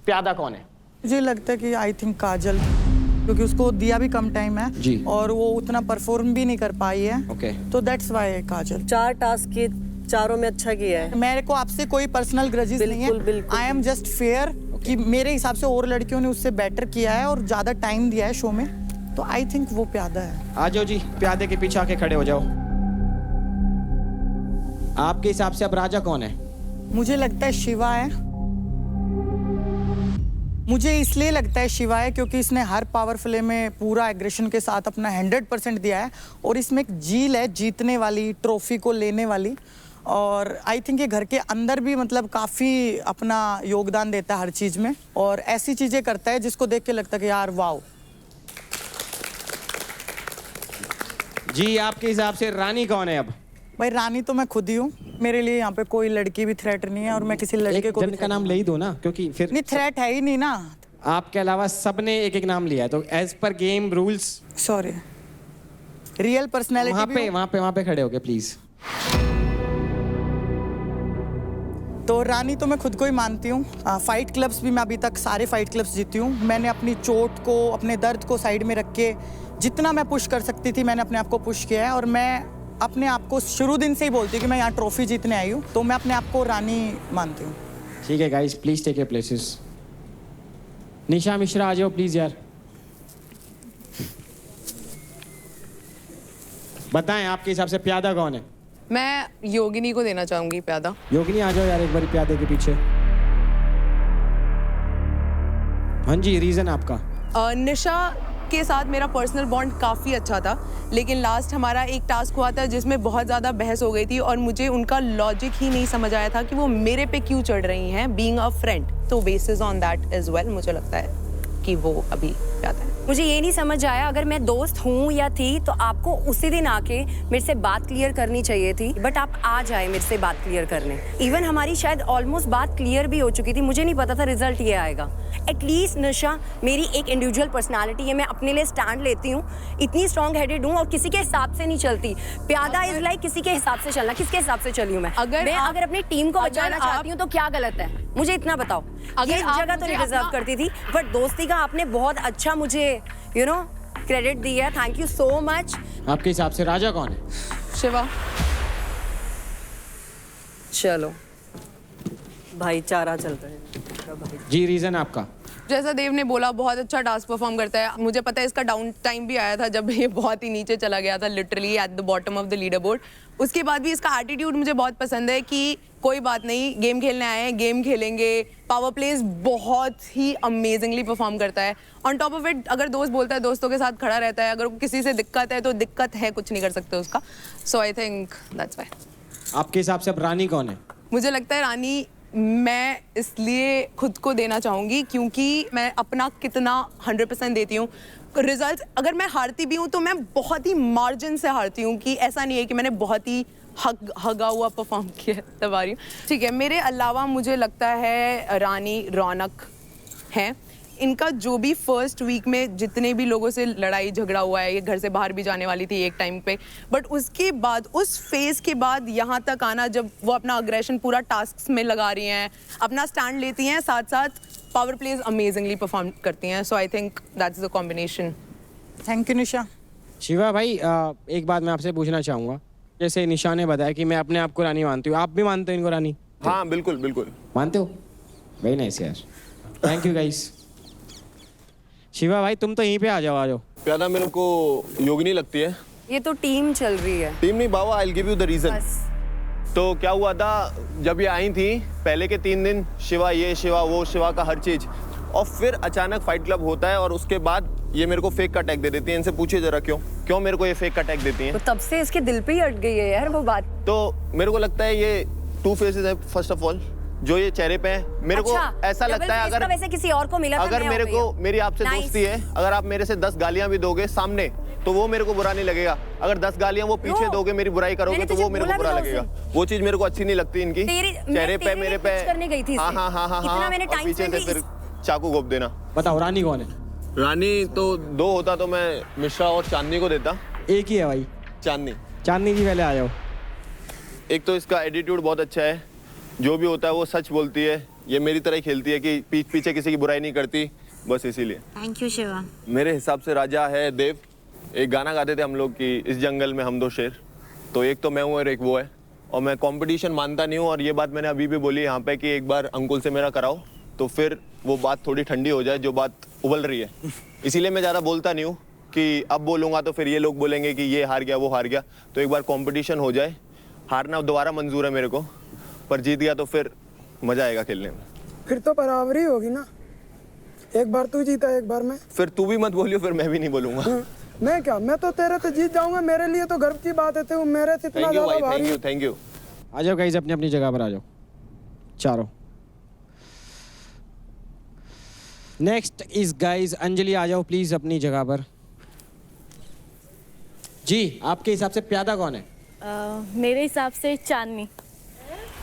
प्यादा कौन है? मुझे लगता है कि आई थिंक काजल, क्योंकि उसको दिया भी कम टाइम है जी, और वो उतना परफॉर्म भी नहीं कर पाई है। ओके, तो दैट्स व्हाई काजल। 4 टास्क की, चारों में अच्छा किया है। मेरे को आपसे कोई पर्सनल ग्रजेस नहीं है। आई एम जस्ट फेयर कि मेरे हिसाब से और लड़कियों ने उससे बेटर किया है और ज्यादा टाइम दिया है शो में, तो आई थिंक वो प्यादा है। आ जाओ जी, प्यादे के पीछे आके खड़े हो जाओ। आपके हिसाब से अब राजा कौन है? मुझे लगता है शिवा है। मुझे इसलिए लगता है शिवा है क्योंकि इसने हर पावर प्ले में पूरा एग्रेशन के साथ अपना 100% दिया है, और इसमें एक जील है जीतने वाली, ट्रॉफी को लेने वाली। और आई थिंक ये घर के अंदर भी मतलब काफ़ी अपना योगदान देता है हर चीज़ में, और ऐसी चीज़ें करता है जिसको देख के लगता है कि यार वाओ। जी आपके हिसाब से रानी कौन है अब? भाई रानी तो मैं खुद ही हूँ, मेरे लिए यहाँ पे कोई लड़की भी थ्रेट नहीं है और मैं किसी लड़के को जन का नाम ले ही दो ना, क्योंकि फिर नहीं थ्रेट है ही नहीं ना। आपके अलावा सबने एक एक नाम लिया है, तो as per game rules. Sorry, real personality वहाँ पे खड़े हो गए प्लीज। तो रानी तो मैं खुद को ही मानती हूँ। फाइट क्लब्स भी मैं अभी तक सारे फाइट क्लब्स जीती हूँ। मैंने अपनी चोट को, अपने दर्द को साइड में रख के जितना मैं पुश कर सकती थी मैंने अपने आप को पुश किया है, और मैं अपने आप को शुरू दिन से ही बोलती हूँ कि मैं यहाँ ट्रॉफी जीतने आई हूँ, तो मैं अपने आप को रानी मानती हूँ। ठीक है guys, please take your places. Nisha Mishra आ जाओ प्लीज यार। बताएं आपके हिसाब से प्यादा कौन है? मैं योगिनी को देना चाहूंगी प्यादा। योगिनी आ जाओ यार एक बार प्यादे के पीछे। हाँ जी, रीजन आपका? निशा के साथ मेरा पर्सनल बॉन्ड काफ़ी अच्छा था, लेकिन लास्ट हमारा एक टास्क हुआ था जिसमें बहुत ज़्यादा बहस हो गई थी और मुझे उनका लॉजिक ही नहीं समझ आया था कि वो मेरे पे क्यों चढ़ रही हैं बीइंग अ फ्रेंड। तो basis on that as well मुझे लगता है कि वो अभी प्यादा है। मुझे ये नहीं समझ आया, अगर मैं दोस्त हूँ या थी तो आपको उसी दिन आके मेरे से बात क्लियर करनी चाहिए थी, बट आप आ जाए मेरे से बात क्लियर करने। इवन हमारी शायद ऑलमोस्ट बात क्लियर भी हो चुकी थी, मुझे नहीं पता था रिजल्ट ये आएगा। एटलीस्ट निशा मेरी एक इंडिविजुअल पर्सनालिटी है, मैं अपने लिए स्टैंड लेती हूँ, इतनी स्ट्रॉन्ग हेडेड हूँ और किसी के हिसाब से नहीं चलती। प्यादा इज लाइक किसी के हिसाब से चलना। किसके हिसाब से चली हूँ मैं? अगर अपनी टीम को बचाना चाहती हूँ तो क्या गलत है? मुझे इतना बताओ। ये जगह तो नहीं डिजर्व करती थी, बट दोस्ती का आपने बहुत अच्छा मुझे क्रेडिट दिया, थैंक यू सो मच। आपके हिसाब से राजा कौन है? शिवा। चलो भाईचारा चलता है। जी, रीजन आपका? जैसा देव ने बोला, बहुत अच्छा टास्क परफॉर्म करता है। मुझे पता है इसका डाउन टाइम भी आया था जब ये बहुत ही नीचे चला गया था, literally at the bottom of the leader board. उसके बाद भी इसका एटीट्यूड मुझे बहुत पसंद है कि कोई बात नहीं, गेम खेलने आए हैं, गेम खेलेंगे। पावर प्लेज बहुत ही अमेजिंगली परफॉर्म करता है। ऑन टॉप ऑफ इट, अगर दोस्त बोलता है दोस्तों के साथ खड़ा रहता है, अगर किसी से दिक्कत है तो दिक्कत है, कुछ नहीं कर सकते उसका। सो आई थिंक दैट्स व्हाई। आपके हिसाब से अब रानी कौन है? मुझे लगता है रानी मैं इसलिए खुद को देना चाहूँगी क्योंकि मैं अपना कितना 100% देती हूँ। रिजल्ट अगर मैं हारती भी हूँ तो मैं बहुत ही मार्जिन से हारती हूँ, कि ऐसा नहीं है कि मैंने बहुत ही हगा हुआ परफॉर्म किया तब आ रही हूँ। ठीक है, मेरे अलावा मुझे लगता है रानी रौनक हैं। इनका जो भी फर्स्ट वीक में जितने भी लोगों से लड़ाई झगड़ा हुआ है, ये घर से बाहर भी जाने वाली थी एक टाइम पे, बट उसके बाद उस फेज के बाद यहाँ तक आना, जब वो अपना अग्रेशन पूरा टास्क में लगा रही हैं, अपना स्टैंड लेती हैं, साथ साथ पावर प्लेज अमेजिंगली परफॉर्म करती हैं। So I think that's the combination. Thank you Nisha. Shiva भाई, एक बात मैं आपसे पूछना चाहूँगा। जैसे निशा ने बताया कि मैं अपने आप को रानी मानती हूँ, आप भी मानते हो इनको रानी? हाँ बिल्कुल बिल्कुल मानते हो। वेरी नाइस यार, थैंक यू गाइस। शिवा भाई तुम तो यहीं पे आ जाओ। प्यादा मेरे को योगिनी लगती है। ये तो टीम चल रही है। टीम नहीं बाबा, I will give you the reason. तो क्या हुआ था, जब ये आई थी पहले के 3 दिन शिवा ये, शिवा वो, शिवा का हर चीज, और फिर अचानक फाइट क्लब होता है और उसके बाद ये मेरे को फेक का टैग दे देती है। इनसे पूछिए जरा क्यों मेरे को ये फेक का टैग देती हैं? तो तब से इसके दिल पे ही अट गई है यार वो बात। तो मेरे को लगता है ये 2 फेसेस है। फर्स्ट ऑफ ऑल जो ये चेहरे पे है, मेरे को ऐसा लगता है अगर वैसे किसी और को मिला अगर मेरे को मेरी आपसे दोस्ती है, अगर आप मेरे से 10 गालियां भी दोगे सामने तो वो मेरे को बुरा नहीं लगेगा। अगर 10 गालियां वो पीछे दोगे, मेरी बुराई करोगे तो वो मेरे को बुरा लगेगा। वो चीज मेरे को अच्छी नहीं लगती इनकी। चेहरे पे मेरे पे हाँ, पीछे से फिर चाकू घोप देना। बताओ रानी कौन है? रानी तो 2 होता तो मैं मिश्रा और चांदनी को देता। एक ही है भाई, चांदनी जी पहले आ जाओ। एक तो इसका एटीट्यूड बहुत अच्छा है, जो भी होता है वो सच बोलती है। ये मेरी तरह ही खेलती है कि पीछे किसी की बुराई नहीं करती, बस इसीलिए। Thank you Shiva. मेरे हिसाब से राजा है देव। एक गाना गाते थे हम लोग कि इस जंगल में हम 2 शेर, तो एक तो मैं हूँ और एक वो है। और मैं कंपटीशन मानता नहीं हूँ, और ये बात मैंने अभी भी बोली यहाँ पे कि एक बार अंकुल से मेरा कराओ तो फिर वो बात थोड़ी ठंडी हो जाए जो बात उबल रही है। इसीलिए मैं ज़्यादा बोलता नहीं हूँ कि अब बोलूँगा तो फिर ये लोग बोलेंगे कि ये हार गया वो हार गया। तो एक बार कंपटीशन हो जाए, हारना दोबारा मंजूर है मेरे को, पर जीत गया तो फिर मजा आएगा खेलने में। फिर तो बराबरी होगी ना, एक बार तू जीता एक बार मैं। फिर तू भी मत बोलियो, फिर मैं भी नहीं बोलूँगा। मैं क्या, मैं तो तेरे तो जीत जाऊंगा, मेरे लिए तो गर्व की बात है। तू मेरे से इतना ज्यादा भारी। Thank you. आ जाओ गाइस, अपनी अपनी जगह पर आ जाओ चारों। नेक्स्ट इज गाइस अंजलि, आ जाओ प्लीज अपनी जगह पर। जी आपके हिसाब से प्यादा कौन है? मेरे हिसाब से चांदनी।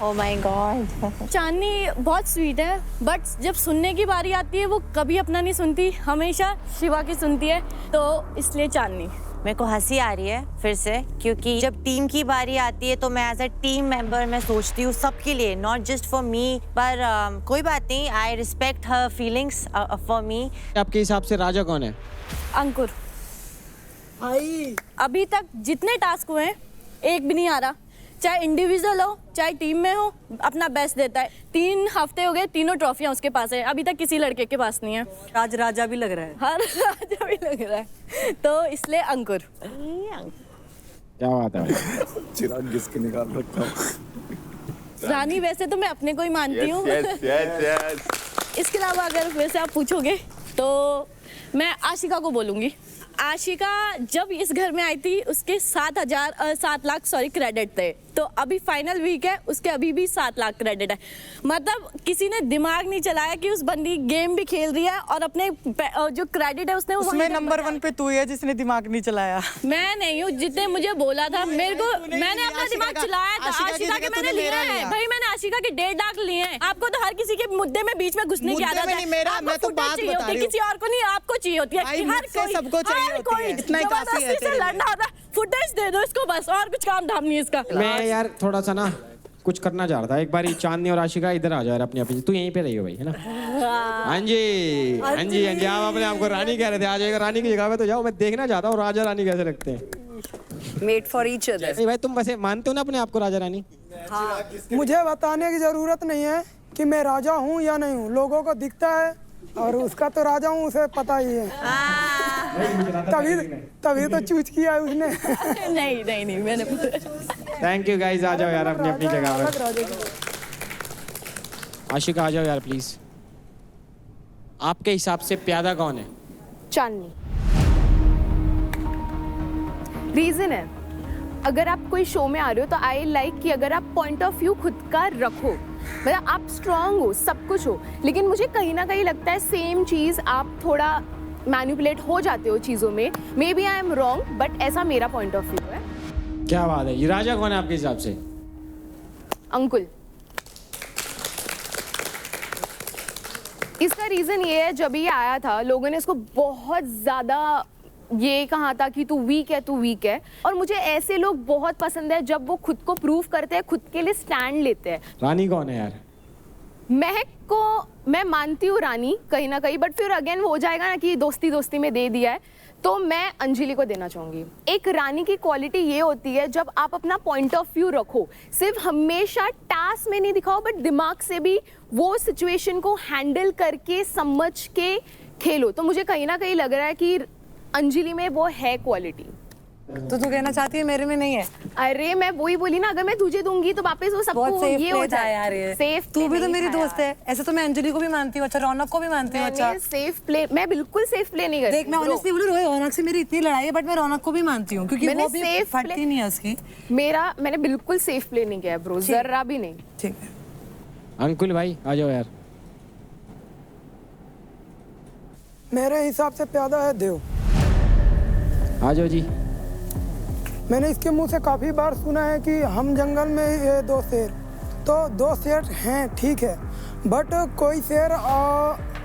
Oh my God. चांदनी बहुत स्वीट है, बट जब सुनने की बारी आती है वो कभी अपना नहीं सुनती, हमेशा शिवा की सुनती है, तो इसलिए चांदनी। मेरे को हंसी आ रही है फिर से, क्योंकि जब टीम की बारी आती है तो मैं एज अ टीम मेंबर मैं सोचती हूँ सबके लिए, नॉट जस्ट फॉर मी, पर कोई बात नहीं, I respect her feelings for me. आपके हिसाब से राजा कौन है? अंकुर। अभी तक जितने टास्क हुए हैं एक भी नहीं आ रहा, चाहे इंडिविजुअल हो चाहे टीम में हो, अपना बेस्ट देता है। 3 हफ्ते हो गए, तीनों ट्रॉफियां उसके पास है, अभी तक किसी लड़के के पास नहीं है। राज राजा भी लग रहा है। हर राजा भी लग रहा है, तो इसलिए अंकुर। क्या बात है? चिराग किसके निकाल रखा हूं। रानी वैसे तो मैं अपने को ही मानती हूँ। इसके अलावा अगर वैसे आप पूछोगे तो मैं आशिका को बोलूंगी। आशिका जब इस घर में आई थी उसके 7 लाख क्रेडिट थे, तो अभी फाइनल वीक है, उसके अभी भी 7 लाख क्रेडिट है। मतलब किसी ने दिमाग नहीं चलाया कि उस बंदी गेम भी खेल रही है और अपने जो क्रेडिट है उसने उसमें नंबर 1 पे तू है जिसने दिमाग नहीं चलाया। मैं नहीं हूँ, जितने मुझे बोला था मेरे को, मैंने अपना दिमाग चलाया था। आशिका के मैंने लिए हैं भाई, मैंने आशिका के 1.5 लाख लिए हैं। आपको तो हर किसी के मुद्दे में बीच में घुसने की आदत है। मैं तो बात चाहिए होती है, किसी और को नहीं, आपको चाहिए होती है। हर कोई सबको चाहिए होती है, इतना ही काफी है। लड़ना होता है, फुटेज दे दो इसको बस, और कुछ काम धाम नहीं है इसका। मैं यार थोड़ा सा ना कुछ करना चाह रहा था। एक बार चांदनी और आशिका इधर आ जाओ यार, अपनी अपनी, तू यहीं पे रही हो भाई, है ना? हाँ जी हाँ जी हाँ जी, आप अपने आपको रानी कह रहे थे, आ जाएगा रानी की जगह पे तो जाओ। मैं देखना चाहता हूँ राजा रानी कैसे लगते हैं। Made for each other. भाई तुम वैसे मानते हो ना अपने आप को राजा रानी? हाँ। मुझे बताने की जरूरत नहीं है कि मैं राजा हूँ या नहीं हूँ, लोगों को दिखता है और उसका तो राजा हूँ उसे पता ही है। तभी तो चूज किया है उसने। नहीं मैंने। थैंक यू गाइस, आ जाओ यार अपनी अपनी जगह पर। आशिका आ जाओ यार प्लीज। आपके हिसाब से प्यादा कौन है? चांदनी। रीजन है, अगर आप कोई शो में आ रहे हो तो आई लाइक कि अगर आप पॉइंट ऑफ व्यू खुद का रखो, मतलब आप स्ट्रांग हो, सब कुछ हो, लेकिन मुझे कहीं ना कहीं लगता है सेम चीज़ आप थोड़ा मैनिपुलेट हो जाते हो चीज़ों में। Maybe I am wrong, but ऐसा मेरा पॉइंट ऑफ व्यू है। क्या बात है, ये राजा कौन है आपके हिसाब से? अंकुल। इसका रीज़न ये है, जब ये आया था लोगों ने इसको बहुत ज़्यादा ये कहा था कि तू वीक है, तू वीक है, और मुझे ऐसे लोग बहुत पसंद है जब वो खुद को प्रूव करते हैं, खुद के लिए स्टैंड लेते हैं। रानी कौन है यार? महक को मैं मानती हूँ रानी कहीं ना कहीं, बट फिर अगेन वो हो जाएगा ना कि दोस्ती दोस्ती में दे दिया है, तो मैं अंजलि को देना चाहूँगी। एक रानी की क्वालिटी ये होती है जब आप अपना पॉइंट ऑफ व्यू रखो, सिर्फ हमेशा टास्क में नहीं दिखाओ, बट दिमाग से भी वो सिचुएशन को हैंडल करके समझ के खेलो। तो मुझे कहीं ना कहीं लग रहा है कि अंजलि में वो है क्वालिटी। तो तू कहना चाहती है मेरे में नहीं है? अरे मैं वही बोली ना, अगर मैं तुझे दूंगी तो वापस वो सबको ये हो जाए यार। ये सेफ, तू भी तो मेरी दोस्त है। ऐसे तो मैं अंजलि को भी मानती हूँ, अच्छा रौनक को भी मानती हूँ। अच्छा सेफ प्ले, मैं बिल्कुल सेफ प्ले नहीं करती। देख मैं ऑनेस्टली बोलूं, रौनक से मेरी इतनी लड़ाई है, बट मैं रौनक को भी मानती हूँ क्योंकि वो भी फटती नहीं है उसकी। मैंने बिल्कुल सेफ प्ले नहीं किया ब्रो, जरा भी नहीं। ठीक है अंकुल भाई आ जाओ यार। मेरे हिसाब से प्यादा है देव। आ जाओ जी। मैंने इसके मुंह से काफ़ी बार सुना है कि हम जंगल में ये 2 शेर, तो 2 शेर हैं ठीक है, बट कोई शेर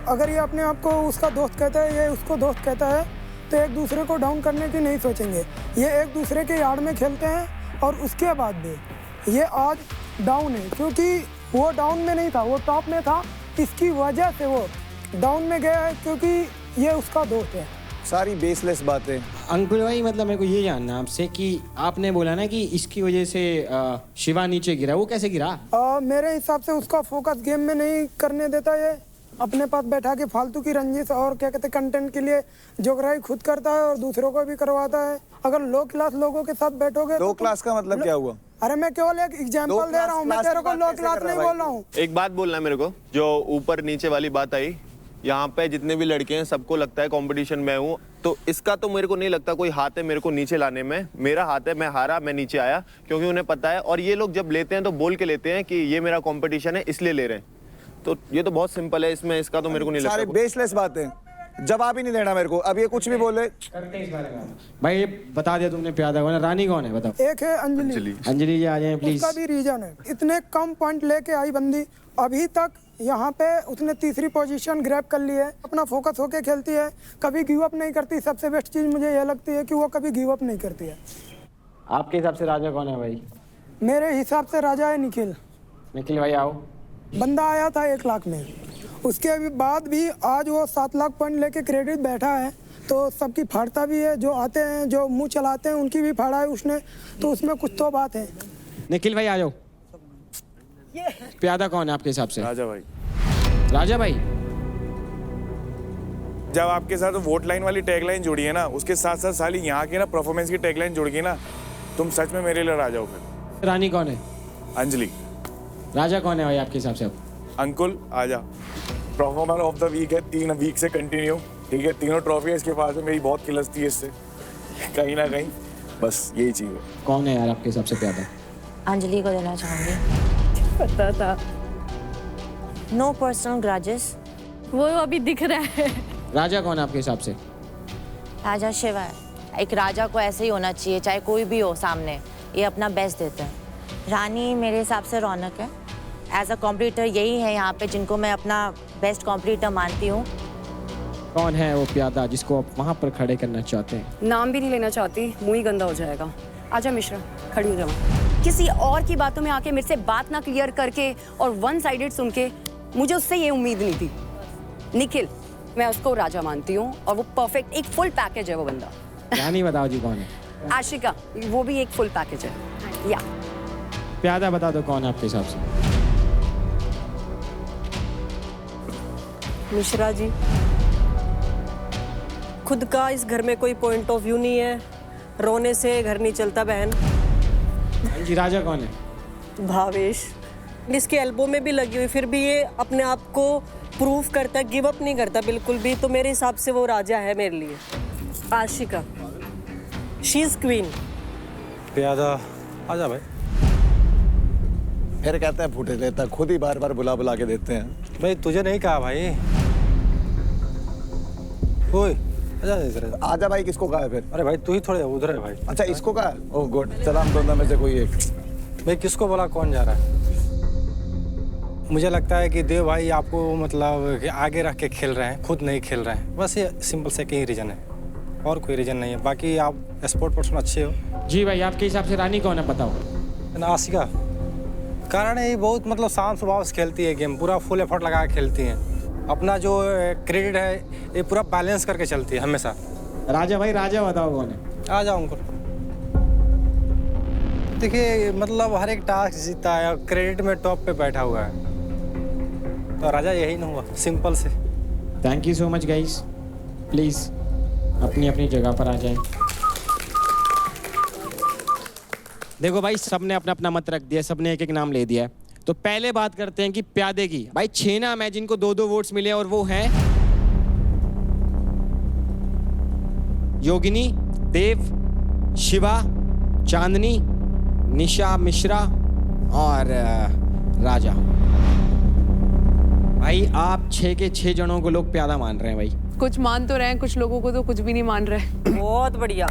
अगर ये अपने आप को उसका दोस्त कहता है, ये उसको दोस्त कहता है, तो एक दूसरे को डाउन करने की नहीं सोचेंगे। ये एक दूसरे के यार्ड में खेलते हैं और उसके बाद भी ये आज डाउन है, क्योंकि वो डाउन में नहीं था, वो टॉप में था, इसकी वजह से वो डाउन में गया है क्योंकि ये उसका दोस्त है। सारी बेसलेस बातें। अंकुल भाई मतलब मेरे को ये जानना है आपसे कि आपने बोला ना कि इसकी वजह से शिवा नीचे गिरा, वो कैसे गिरा? मेरे हिसाब से उसका फोकस गेम में नहीं करने देता, ये अपने पास बैठा के फालतू की रंजिश और क्या कहते कंटेंट के लिए जोगराई खुद करता है और दूसरों को भी करवाता है। अगर लो क्लास लोगों के साथ बैठोगे, लो क्लास का मतलब क्या हुआ? अरे मैं केवल एक एग्जांपल दे रहा हूँ, मैं तेरे को लो क्लास नहीं बोल रहा हूँ। एक बात बोलना है मेरे को, जो ऊपर नीचे वाली बात आई, यहाँ पे जितने भी लड़के हैं सबको लगता है कंपटीशन में हूँ, तो इसका तो मेरे को नहीं लगता कोई हाथ है मेरे को नीचे लाने में। मेरा हाथ है, मैं हारा, मैं नीचे आया, क्योंकि उन्हें पता है। और ये लोग जब लेते हैं तो बोल के लेते हैं कि ये मेरा कंपटीशन है इसलिए ले रहे हैं, तो ये तो बहुत सिंपल है, इसमें इसका तो मेरे को नहीं लगता। सारे बेसलेस बातें। जवाब ही नहीं देना मेरे को। अब ये कुछ भी बोले। करते हैं इस बारे में। भाई बता दिया तुमने प्यादा कौन है, रानी कौन है बताओ। एक है अंजलि। अंजलि जी आ जाए प्लीज। उसका भी रीजन है, इतने कम पॉइंट लेके आई बंदी, अभी तक यहाँ पे उसने तीसरी पोजीशन ग्रैब कर ली है, अपना फोकस होके खेलती है, कभी गिव अप नहीं करती। सबसे बेस्ट चीज मुझे यह लगती है कि वो कभी गिव अप नहीं करती है। आपके हिसाब से राजा कौन है भाई? मेरे हिसाब से राजा है निखिल। निखिल भाई आओ। बंदा आया था 1 लाख में, उसके बाद भी आज वो 7 लाख पॉइंट लेके क्रेडिट बैठा है, तो सबकी फाड़ता भी है। जो आते हैं जो मुंह चलाते हैं उनकी भी फाड़ा है उसने, तो उसमें कुछ तो बात है। निखिल भाई आ जाओ। प्यादा कौन है आपके हिसाब से? राजा भाई। राजा भाई जब आपके साथ वोट लाइन वाली टैगलाइन जुड़ी है ना, उसके साथ साथ साली यहाँ की ना परफॉर्मेंस की टैगलाइन जुड़ गई ना, तुम सच में मेरे लिए राजा हो फिर। रानी कौन है? अंजलि। राजा कौन है भाई आपके हिसाब से? अब अंकुल आजा। परफॉर्मर ऑफ द वीक है, 3 वीक से कंटिन्यू, ठीक है। 3 ट्रॉफी इसके पास है, मेरी बहुत खिलस्ती है इससे कहीं ना कहीं, बस यही चीज है। कौन है यार आपके हिसाब से प्यादा? अंजलि को देना चाहूंगी। पता था। No personal grudges. वो अभी दिख रहा है। राजा कौन है आपके हिसाब से? राजा शिवा है। एक राजा को ऐसे ही होना चाहिए, चाहे कोई भी हो सामने, ये अपना बेस्ट देते हैं। रानी मेरे हिसाब से रौनक है। एज अ कॉम्पिटिटर यही है यहाँ पे जिनको मैं अपना बेस्ट कॉम्पिटिटर मानती हूँ। कौन है वो प्यादा जिसको आप वहाँ पर खड़े करना चाहते हैं? नाम भी नहीं लेना चाहती, मुंह ही गंदा हो जाएगा। आजा मिश्रा, खड़ी हो जाओ। किसी और की बातों में आके मेरे से बात ना क्लियर करके और वन साइडेड सुन के, मुझे उससे ये उम्मीद नहीं थी। निखिल, मैं उसको राजा मानती हूँ और वो परफेक्ट एक फुल पैकेज है वो बंदा। रानी बताओ जी कौन है? आशिका, वो भी एक फुल पैकेज है। या प्यादा बता दो कौन है आपके हिसाब से? मिश्रा जी। खुद का इस घर में कोई पॉइंट ऑफ व्यू नहीं है, रोने से घर नहीं चलता बहन। जी राजा कौन है? भावेश। इसके एल्बो में भी लगी हुई, फिर भी ये अपने आप को प्रूव करता है, गिव अप नहीं करता बिल्कुल भी, तो मेरे हिसाब से वो राजा है मेरे लिए। Ashika, she is queen. प्यादा आजा भाई। फिर कहते हैं फूटे देता, खुद ही बार बार बुला बुला के देते हैं। भाई तुझे नहीं कहा भाई। ओए आजा। आजा भाई किसको कहा है फिर? अरे भाई तू ही थोड़े उधर है भाई। अच्छा इसको कहा? ओह गुड, चला हम दोनों में से कोई एक। भाई किसको बोला कौन जा रहा है? मुझे लगता है कि देव भाई आपको मतलब कि आगे रख के खेल रहे हैं, खुद नहीं खेल रहे हैं, बस ये सिंपल से कई रीजन है, और कोई रीजन नहीं है। बाकी आप स्पोर्ट पर्सन अच्छे हो। जी भाई आपके हिसाब से रानी कौन है बताओ? आशिका। कारण है ये बहुत मतलब शांत स्वभाव से खेलती है गेम, पूरा फुल एफर्ट लगा के खेलती है, अपना जो क्रेडिट है ये पूरा बैलेंस करके चलती है हमेशा। राजा भाई राजा बताओ कौन है? आ जाओ उनको। देखिए मतलब हर एक टास्क जीता है और क्रेडिट में टॉप पे बैठा हुआ है, तो राजा यही ना हुआ, सिंपल से। Thank you so much guys, please अपनी अपनी जगह पर आ जाएं। देखो भाई सबने अपना अपना मत रख दिया, सबने एक एक नाम ले दिया है, तो पहले बात करते हैं कि प्यादे की। भाई 6 नाम है जिनको 2-2 वोट्स मिले और वो हैं योगिनी, देव, शिवा, चांदनी, निशा मिश्रा और राजा। भाई आप 6 के 6 जनों को लोग प्यादा मान रहे हैं भाई। कुछ मान तो रहे हैं, कुछ लोगों को तो कुछ भी नहीं मान रहे। बहुत बढ़िया,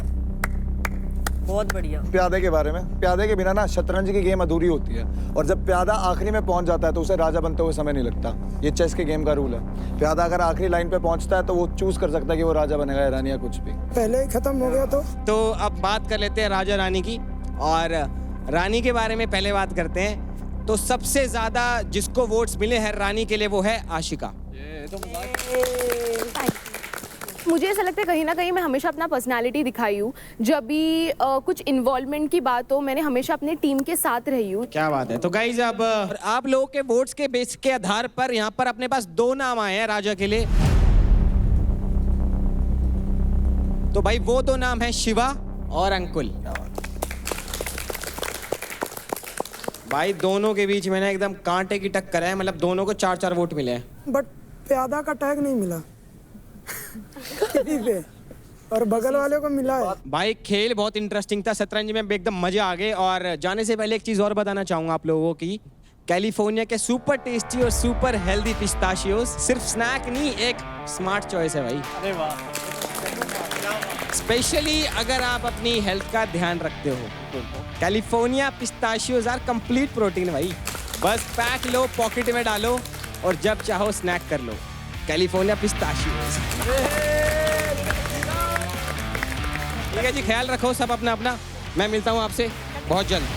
बहुत बढ़िया। प्यादे के बारे में, प्यादे के बिना ना शतरंज की गेम अधूरी होती है, और जब प्यादा आखिरी में पहुंच जाता है तो उसे राजा बनते हुए समय नहीं लगता। ये चेस के गेम का रूल है। प्यादा अगर आखिरी लाइन पे पहुंचता है तो वो चूज कर सकता है कि वो राजा बनेगा या रानी या कुछ भी। पहले ही खत्म हो गया तो अब बात कर लेते हैं राजा रानी की, और रानी के बारे में पहले बात करते हैं। तो सबसे ज्यादा जिसको वोट्स मिले हैं रानी के लिए वो है आशिका। मुझे ऐसा लगता है कहीं ना कहीं मैं हमेशा अपना पर्सनालिटी दिखाई हूँ। जब भी कुछ इन्वॉल्वमेंट की बात हो, मैंने हमेशा अपने टीम के साथ रही हूँ। क्या बात है। तो गाइज अब आप लोगों के वोट्स के बेस के आधार पर यहाँ पर अपने पास 2 नाम आए हैं राजा के लिए। तो भाई वो 2 नाम है शिवा और अंकुल। भाई दोनों के बीच में ना एकदम कांटे की टक्कर है, मतलब दोनों को 4-4 वोट मिले हैं। बट प्यादा का टैग नहीं मिला किसी पे, और बगल वाले को मिला है। भाई खेल बहुत इंटरेस्टिंग था, शतरंज में एकदम मजे आ गए। और जाने से पहले एक चीज और बताना चाहूंगा आप लोगों की कैलिफोर्निया के सुपर टेस्टी और सुपर हेल्दी पिस्ताशियोज सिर्फ स्नैक नहीं, एक स्मार्ट चॉइस है भाई। अरे वाह। स्पेशली अगर आप अपनी हेल्थ का ध्यान रखते हो। California pistachios are complete protein भाई। बस पैक लो, पॉकेट में डालो और जब चाहो स्नैक कर लो। California pistachios. ठीक है जी, ख्याल रखो सब अपना अपना। मैं मिलता हूँ आपसे बहुत जल्द।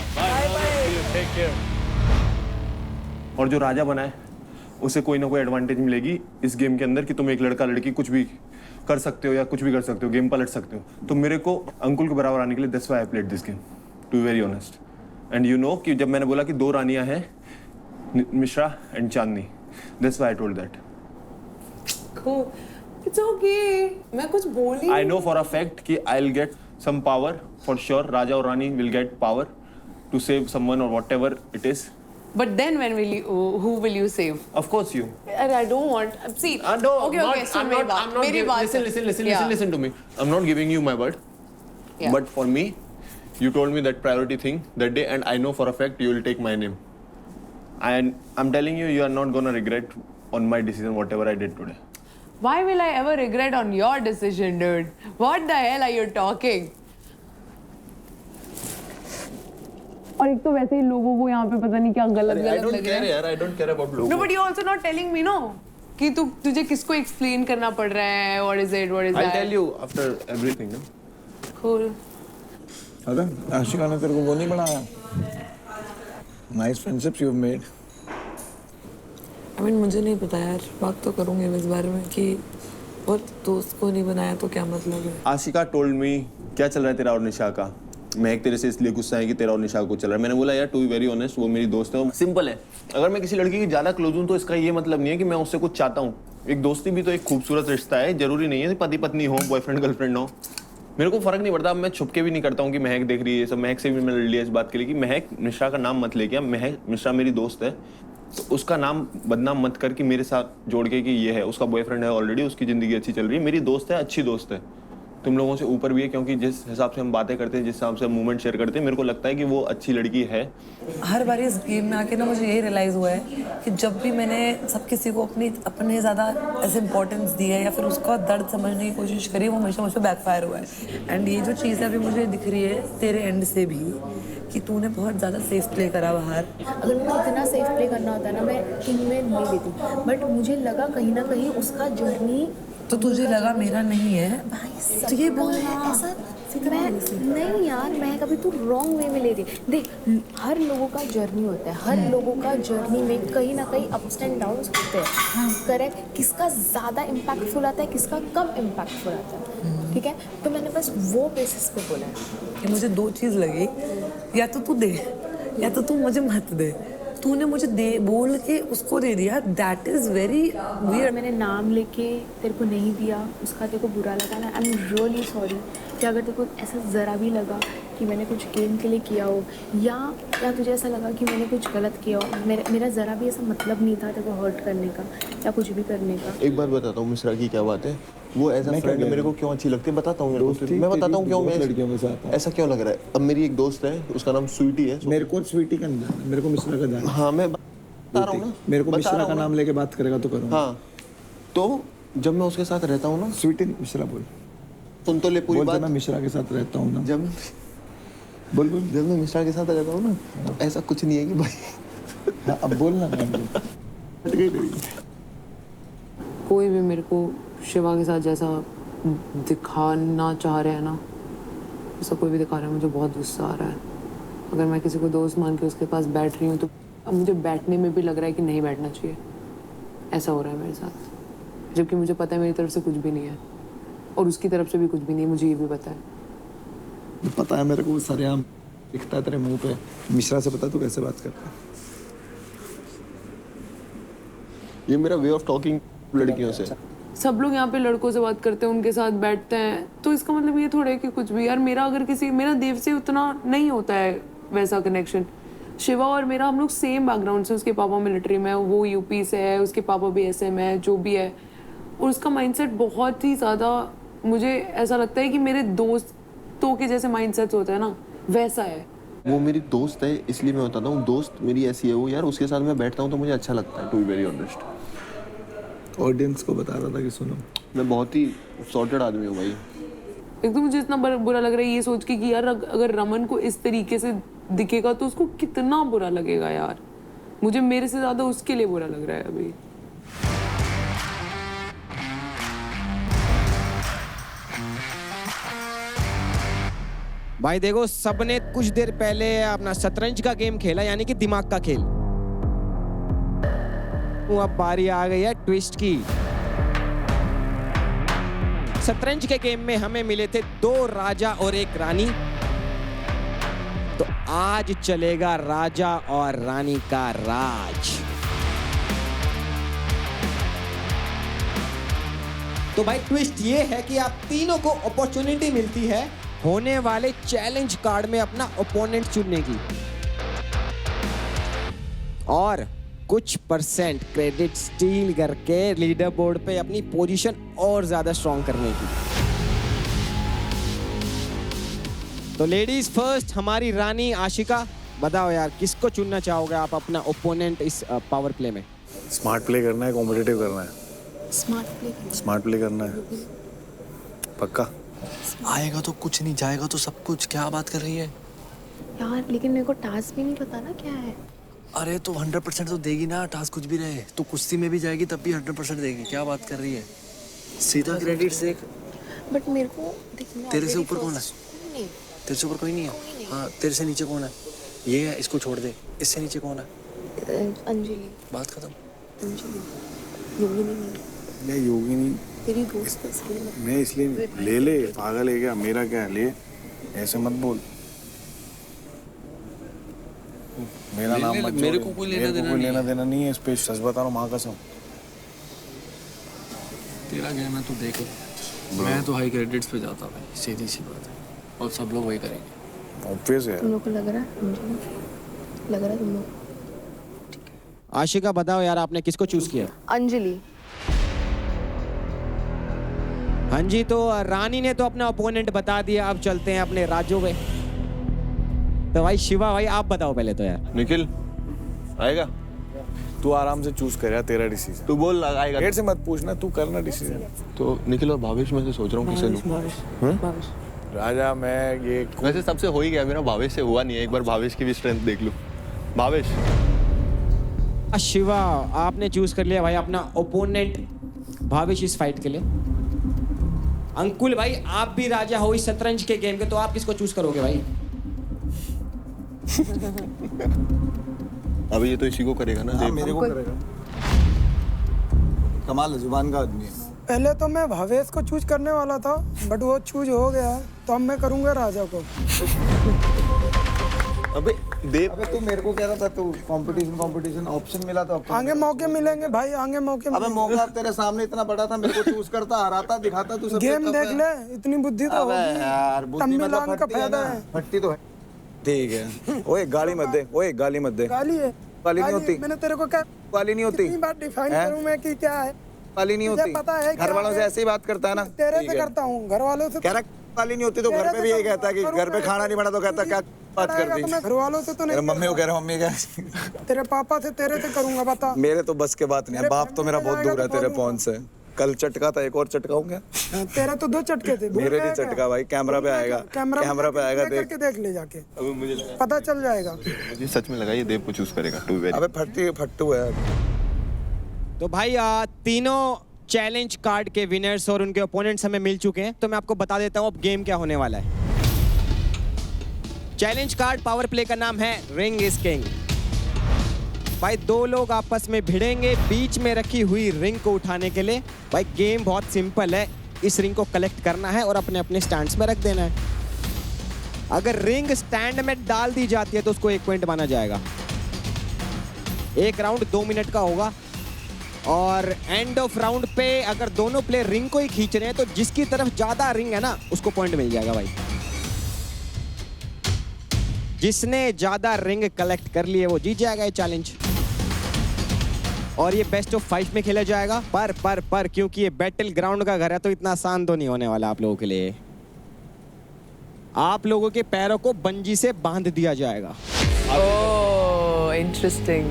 और जो राजा बना है उसे कोई ना कोई एडवांटेज मिलेगी इस गेम के अंदर कि तुम एक लड़का लड़की कुछ भी कर सकते हो या कुछ भी कर सकते हो, गेम पलट सकते हो। तो मेरे को अंकुल के बराबर आने के लिए that's why I played this game, to be very honest. And you know कि जब मैंने बोला कि 2 रानियां हैं, Mishra and Chandni, that's why I told that. It's okay, मैं कुछ बोली। I know for a fact कि I will get some power for sure. राजा और रानी will get power to save someone और whatever it is. But then when will you, who will you save? Of course you. And I don't want, see, No, okay, सुन मेरी बात, मेरी बात listen to me. I'm not giving you my word. Yeah. But for me, you told me that priority thing that day, and I know for a fact you will take my name. And I'm telling you, you are not gonna regret on my decision, whatever I did today. Why will I ever regret on your decision, dude? What the hell are you talking? और एक तो वैसे ही लोगों को यहाँ पे पता नहीं क्या गलत लग रहा है। यार, I don't care about logo. No, but you're also not telling me, no, कि तुझे किसको explain करना पड़ रहा है, what is it, that? I'll tell you after everything, no? Cool. अरे आशिका ने तेरे को वो नहीं बनाया? Nice friendships you've made. I mean, मुझे नहीं पता यार, बात तो करूँगी इस बारे में कि और दोस्त को नहीं बनाया तो क्या मतलब है? आशिका told me क्या चल रहा है तेरा और निशा का। मैं एक तेरे से इसलिए गुस्सा है कि तेरा और निशा को चल रहा है। मैंने बोला यार टू बी वेरी ऑनेस्ट, वो मेरी दोस्त है। सिंपल है, अगर मैं किसी लड़की की ज्यादा क्लोज हूँ तो इसका ये मतलब नहीं है कि मैं उससे कुछ चाहता हूँ। एक दोस्ती भी तो एक खूबसूरत रिश्ता है, जरूरी नहीं है पति पत्नी हो, बॉयफ्रेंड गर्लफ्रेंड हो। मेरे को फर्क नहीं पड़ता। मैं छुप के भी नहीं करता हूँ कि महक देख रही है सब। महक से भी मैं लड़ लिया इस बात के लिए कि महक मिश्रा का नाम मत लेके। महक मिश्रा मेरी दोस्त है, तो उसका नाम बदनाम मत कर कि मेरे साथ जोड़ के कि ये है उसका बॉयफ्रेंड है ऑलरेडी, उसकी जिंदगी अच्छी चल रही है। मेरी दोस्त है, अच्छी दोस्त है, तुम लोगों से ऊपर भी है, क्योंकि जिस हिसाब से हम बातें करते हैं, जिस हिसाब से हम मूवमेंट शेयर करते हैं, मेरे को लगता है कि वो अच्छी लड़की है। हर बार इस गेम में आके ना मुझे यही रियलाइज़ हुआ है कि जब भी मैंने सब किसी को अपने ज़्यादा ऐसे इंपॉर्टेंस दी है या फिर उसका दर्द समझने की कोशिश करी, वो हमेशा मुझ पर बैकफायर हुआ है। एंड ये जो चीज़ है अभी मुझे दिख रही है तेरे एंड से भी कि तूने बहुत ज़्यादा सेफ प्ले करा बाहर। अगर मुझे इतना सेफ प्ले करना होता ना, मैं किंग में नहीं लेती, बट मुझे लगा कहीं ना कहीं उसका जर्नी। तो तुझे लगा मेरा नहीं है भाई तो ये बोल ऐसा मैं नहीं यार, मैं कभी तू रॉन्ग वे में ले रही। देख, हर लोगों का जर्नी होता है, हर लोगों का जर्नी में कहीं ना कहीं अप्स एंड डाउन्स होते हैं। करेक्ट, किसका ज़्यादा इम्पैक्टफुल आता है, किसका कम इम्पैक्टफुल आता है, ठीक है। तो मैंने बस वो बेसिस पे बोला है कि मुझे 2 चीज़ लगी, या तो तू दे या तो तू मुझे मत दे। तूने मुझे दे बोल के उसको दे दिया, दैट इज़ वेरी वियर्ड। मैंने नाम लेके तेरे को नहीं दिया, उसका तेरे को बुरा लगा ना, आई एम रियली सॉरी। कि अगर तेरे को ऐसा ज़रा भी लगा कि मैंने कुछ गेम के लिए किया हो या तुझे ऐसा लगा कि मैंने कुछ गलत किया हो, मेरा ज़रा भी ऐसा मतलब नहीं था तेरे को हर्ट करने का या कुछ भी करने का। एक बात बताता हूँ मिश्रा की क्या बात है, वो एज अ फ्रेंड मेरे को क्यों अच्छी लगती है बताता हूँ। मैं बताता हूँ क्यों मैं लड़कियों के साथ ऐसा क्यों लग रहा है। अब मेरी एक दोस्त है, उसका नाम स्वीटी है। मेरे को स्वीटी का नहीं जानना, मेरे को मिश्रा का जानना। हाँ मैं बता रहा हूँ ना, मेरे को मिश्रा का नाम लेके बात करेगा तो करूँगा। हाँ, तो जब मैं उसके साथ रहता हूँ ना, स्वीटी मिश्रा बोल, सुन तो ले पूरी बात। मैं मिश्रा के साथ रहता हूँ ना, जब बोल जब मैं मिश्रा के साथ रहता हूँ ना, ऐसा कुछ नहीं है कि भाई। अब बोलना कोई भी मेरे को शिवा के साथ जैसा दिखाना चाह रहे हैं ना, ऐसा कोई भी दिखा रहा है, मुझे बहुत गुस्सा आ रहा है। अगर मैं किसी को दोस्त मान के उसके पास बैठ रही हूँ तो अब मुझे बैठने में भी लग रहा है कि नहीं बैठना चाहिए। ऐसा हो रहा है मेरे साथ, जबकि मुझे पता है मेरी तरफ से कुछ भी नहीं है और उसकी तरफ से भी कुछ भी नहीं, मुझे ये भी पता है। पता है मेरे को सरेआम दिखता है तेरे मुंह पे। मिश्रा से पता तू कैसे बात करता है। ये मेरा वे ऑफ टॉकिंग लड़कियों से। सब लोग यहाँ पे लड़कों से बात करते हैं, उनके साथ बैठते हैं, तो इसका मतलब ये थोड़ा है कि कुछ भी। यार मेरा देव से उतना नहीं होता है वैसा कनेक्शन। शिवा और मेरा, हम लोग सेम बैकग्राउंड से, उसके पापा मिलिट्री में है, वो यूपी से है, उसके पापा भी SM है, जो भी है, और उसका माइंडसेट बहुत ही ज़्यादा, मुझे ऐसा लगता है कि मेरे दोस्तों के जैसे माइंडसेट होता है ना, वैसा है। वो मेरी दोस्त है, इसलिए मैं बताता हूँ, दोस्त मेरी ऐसी है वो यार, उसके साथ मैं बैठता हूँ तो मुझे अच्छा लगता है, to be very honest. Audience को बता रहा था कि सुनो, मैं बहुत ही सॉर्टेड आदमी हूँ भाई। एक तो मुझे इतना बुरा लग रहा है ये सोच के कि यार अगर रमन को इस तरीके से दिखेगा तो उसको कितना बुरा लगेगा यार। मुझे मेरे से ज्यादा उसके लिए बुरा लग रहा है अभी। भाई देखो, सबने कुछ देर पहले अपना शतरंज का गेम खेला, यानी कि दिमाग का खेल। अब बारी आ गई है ट्विस्ट की। शतरंज के गेम में हमें मिले थे 2 राजा और 1 रानी। तो आज चलेगा राजा और रानी का राज। तो भाई ट्विस्ट ये है कि आप तीनों को अपॉर्चुनिटी मिलती है होने वाले चैलेंज कार्ड में अपना ओपोनेंट चुनने की, और कुछ परसेंट क्रेडिट स्टील करके लीडर बोर्ड पे अपनी पोजीशन और ज्यादा स्ट्रॉन्ग करने की। तो लेडीज फर्स्ट, हमारी रानी आशिका, बताओ यार किसको चुनना चाहोगे आप अपना ओपोनेंट इस पावर प्ले में? स्मार्ट प्ले करना है, कॉम्पिटिटिव करना है। स्मार्ट प्ले करना है, पक्का? आएगा तो कुछ नहीं, जाएगा तो सब कुछ। क्या बात कर रही है यार? लेकिन मेरे को टास्क भी नहीं पता ना क्या है। अरे तो 100% तो देगी ना, टास्क कुछ भी रहे। तो कुश्ती में भी जाएगी तब भी 100% देगी। क्या बात कर रही है? सीधा क्रेडिट से। बट मेरे को तेरे से ऊपर कौन है? तेरे से ऊपर कोई नहीं है। हाँ, तेरे से नीचे कौन है? ये है, इसको छोड़ दे। इससे नीचे कौन है? अंजलि। बात खत्म। अंजलि। योगिनी नहीं। मैं योगिनी तेरी दोस्त है इसलिए। मैं इसलिए ले पागल है क्या? मेरा क्या है, ले, ऐसे मत बोल। मेरा नाम मत, मेरे को कोई लेना देना नहीं है इस पे, सच बता रहा हूँ, माँ कसम। तेरा गेम है, तू देख ले। मैं तो हाई क्रेडिट्स पे जाता भाई, सीधी सी बात है, और सब लोग वही करेंगे। ऑब्वियस है। तुम लोग को लग रहा है? लग रहा है तुम लोग? आशिका बताओ यार, आपने किसको चूज किया? अंजलि। हाँ जी, तो रानी ने तो अपना ओपोनेंट बता दिया। अब चलते हैं अपने राजू पे। तो भाई शिवा भाई, आप बताओ पहले तो यार। निखिल आएगा? तू आराम से चूज कर यार, तेरा डिसीजन। तू बोल आएगा। डेट से मत पूछना, तू करना डिसीजन। तो निखिल और भावेश में से सोच रहा हूँ किसे लूं। राजा, मैं ये वैसे सबसे हो ही गया मेरा, भावेश से हुआ नहीं है। एक बार भावेश की भी स्ट्रेंथ देख लूं। भावेश। शिवा, आपने चूज कर लिया भाई अपना ओपोनेंट भावेश इस फाइट के लिए। अंकुल भाई, आप भी राजा हो इस शतरंज के गेम के, तो आप किसको चूज करोगे भाई? अभी ये तो इसी को करेगा ना। मेरे को करेगा। कमाल है, जुबान का आदमी है। पहले तो मैं भावेश को चूज करने वाला था, बट वो चूज हो गया, तो अब मैं करूंगा राजा को। अबे देव, अबे तू मेरे को कह रहा था, तू कंपटीशन ऑप्शन मिला तो आगे मौके मिलेंगे भाई, आगे मौके। अबे मौका तेरे सामने इतना बड़ा था, मेरे को चूज करता, हराता, दिखाता। तू सब गेम देख ले, इतनी बुद्धि तो होगी यार। बुद्धि मतलब का फायदा है। फट्टी तो है। ठीक है। ओए गाली मत दे, ओए गाली मत दे। गाली है? गाली नहीं होती। मैंने तेरे को क्या गाली नहीं होती। कितनी बार डिफाइन करूं मैं कि क्या है? गाली नहीं होती। पता है घर वालों से ऐसे ही बात करता है ना। तेरे से करता हूँ, घर वालों से कह रहा गाली नहीं होती, तो घर पे भी यही कहता है कि घर पे खाना नहीं बना, तो कहता क्या बात कर दी। घर वालों से तो नहीं। मम्मी को कह रहा हूँ, मम्मी क्या? तेरे पापा से, तेरे से करूंगा, बता। मेरे तो बस के बात नहीं है, बाप तो मेरा बहुत दूर है तेरे पहुंच से। कल चटका था, एक और चटकाऊं क्या? तेरा तो 2 चटके थे। मेरे नहीं चटका भाई, कैमरा पे आएगा। कैमरा पे आएगा, देख ले जाके, अबे मुझे पता चल जाएगा। मुझे सच में लगा ये देव को चूज करेगा। Too very. अबे फट्टू है। तो भाई तीनों चैलेंज कार्ड के विनर्स और उनके ओपोनेंट्स हमें मिल चुके हैं। तो मैं आपको बता देता हूँ अब गेम क्या होने वाला है। चैलेंज कार्ड पावर प्ले का नाम है रिंग इज किंग। भाई 2 लोग आपस में भिड़ेंगे बीच में रखी हुई रिंग को उठाने के लिए। भाई गेम बहुत सिंपल है, इस रिंग को कलेक्ट करना है और अपने अपने स्टैंड्स में रख देना है। अगर रिंग स्टैंड में डाल दी जाती है तो उसको 1 पॉइंट माना जाएगा। 1 राउंड 2 मिनट का होगा, और एंड ऑफ राउंड पे अगर दोनों प्लेयर रिंग को ही खींच रहे हैं तो जिसकी तरफ ज्यादा रिंग है ना, उसको पॉइंट मिल जाएगा भाई। जिसने ज्यादा रिंग कलेक्ट कर लिए वो जीत जाएगा ये चैलेंज। और ये बेस्ट ऑफ 5 में खेला जाएगा। पर क्योंकि ये बैटल ग्राउंड का घर है तो इतना आसान तो नहीं होने वाला आप लोगों के लिए। आप लोगों के पैरों को बंजी से बांध दिया जाएगा। Oh interesting.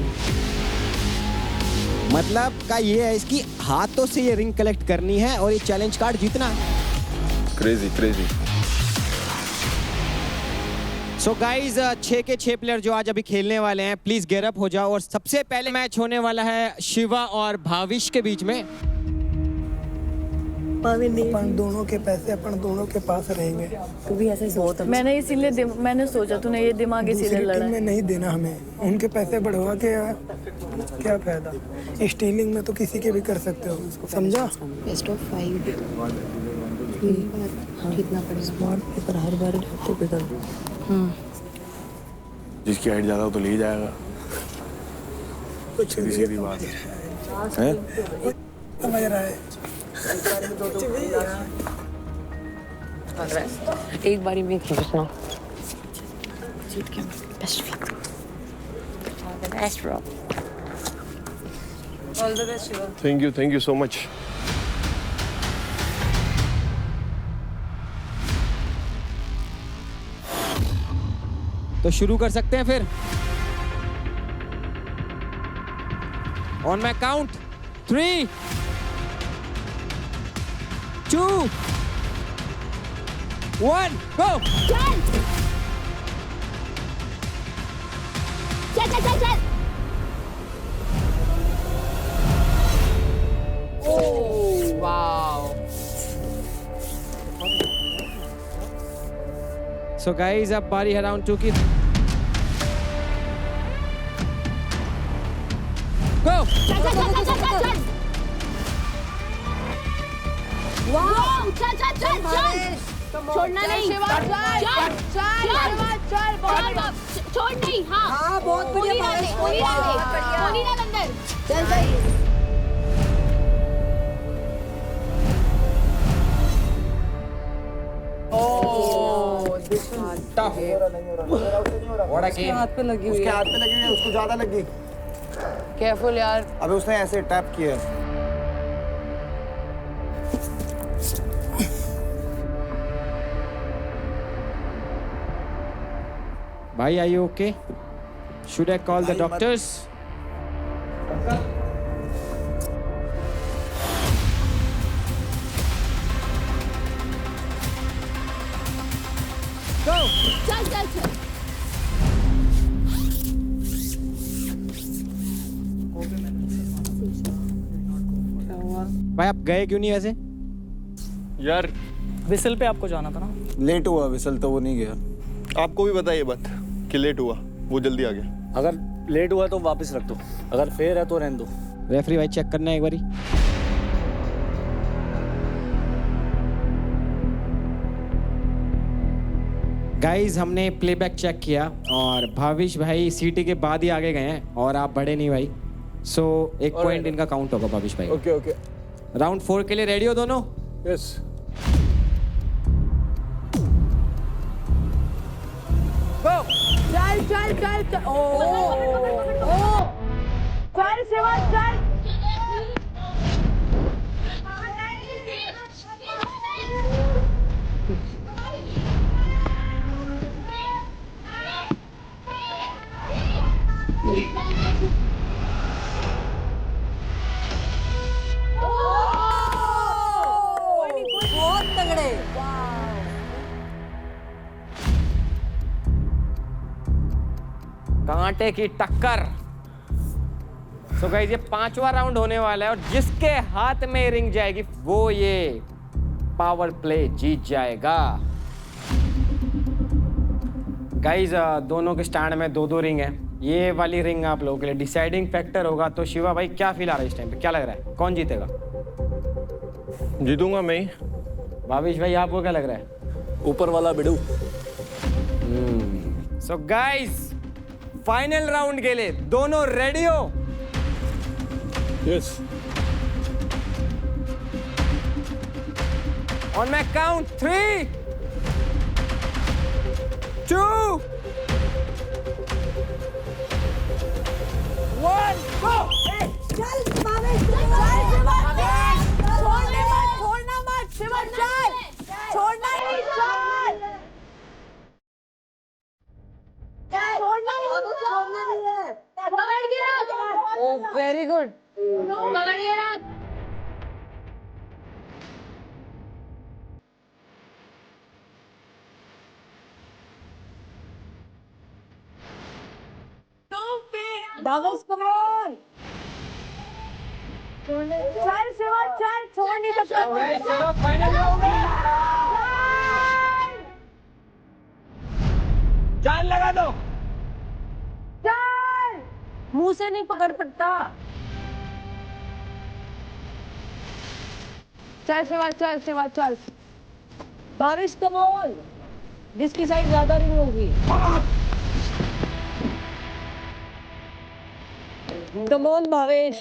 मतलब का ये है इसकी हाथों से ये रिंग कलेक्ट करनी है और ये चैलेंज कार्ड जीतना है। क्रेजी। सो गाइज 6 के 6 प्लेयर जो आज अभी खेलने वाले हैं, प्लीज गेट अप हो जाओ। और सबसे पहले मैच होने वाला है शिवा और भाविश के बीच में। अपन दोनों के पैसे अपन दोनों के पास रहेंगे। तू भी ऐसे सोच। मैंने इसीलिए मैंने सोचा तूने ये दिमाग इसीलिए लड़ा में नहीं देना हमें, उनके पैसे बढ़वा के क्या फायदा। स्टीलिंग में तो किसी के भी कर सकते हो, समझा। बेस्ट ऑफ 5 कितना पड़ेगा? स्मार्ट पेपर हर बार ढाते पेपर। जिसकी हाइट ज्यादा हो तो ले ही जाएगा। सीधी बात है। समझ रहा है। एक बारी में खींचना। Best bro. All the best Shiva. Thank you so much. तो शुरू कर सकते हैं फिर। ऑन माय काउंट 3 2 1 गो। चल। Oh wow. सो गाइस अब बारी है राउंड 2 की। गो। चल। वाओ चल। छोड़ना नहीं। चल। छोड़ नहीं। हाँ बहुत बढ़िया। कोनी ना अंदर। चल सही। हाथ पे लगी हुई है। उसके हाथ पे लगी हुई है, उसको ज्यादा लगी। केयरफुल यार। अबे उसने ऐसे टैप किया। भाई are you okay? Should I call the doctors? चल। भाई आप गए क्यों नहीं वैसे? यार विसल पे आपको जाना था ना। लेट हुआ विसल तो वो नहीं गया। आपको भी बताइए बात कि लेट हुआ, वो जल्दी आ गया। अगर लेट हुआ तो वापस रख दो, अगर फेयर है तो रहने दो। रेफरी भाई चेक करना है एक बारी। गाइस हमने प्लेबैक चेक किया और भाविश भाई सीटी के बाद ही आगे गए हैं और आप बढ़े नहीं भाई। सो एक पॉइंट इनका काउंट होगा भाविश भाई। ओके। राउंड 4 के लिए रेडी हो दोनों? यस। चल। ओ चल शिवा चल। बहुत तगड़े। कांटे की टक्कर। सो गाइस ये 5वां राउंड होने वाला है और जिसके हाथ में रिंग जाएगी वो ये पावर प्ले जीत जाएगा। गाइस दोनों के स्टैंड में 2-2 रिंग है। ये वाली रिंग आप लोगों के लिए डिसाइडिंग फैक्टर होगा। तो शिवा भाई क्या फील आ रहा है इस टाइम पे? क्या लग रहा है कौन जीतेगा? जीतूंगा मैं ही। भाविश भाई आपको क्या लग रहा है? ऊपर वाला बिडू। सो गाइस फाइनल राउंड के लिए दोनों रेडी हो? यस। ऑन माय काउंट 3 2 1 गो। चल भावेश छोड़ना मत शिवा चल। छोड़ना नहीं चल। गुड भावेश कम ऑन चल शिवा चल छोड़ नहीं सकता चलो फाइनल हो गया जान लगा दो चल मुंह से नहीं पकड़ पड़ता चल शिवा चल भावेश कम ऑन जिसकी साइड ज्यादा रिंग होगी कम ऑन भावेश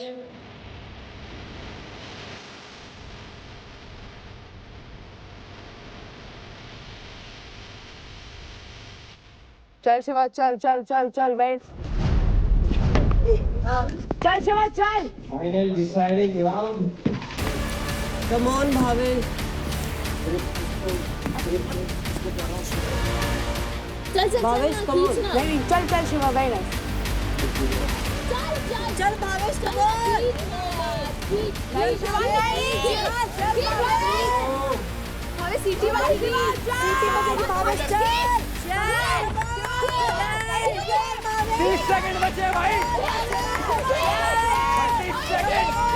चल शिवा चल चल चल चल बैठ चल शिवा चल final deciding round come on Bhavesh Bhavesh come on चल चल शिवा बैठ चल भावेश कम ऑन भावेश सीटी बजेगी भावेश चल 30 सेकंड बचे भाई 30 सेकंड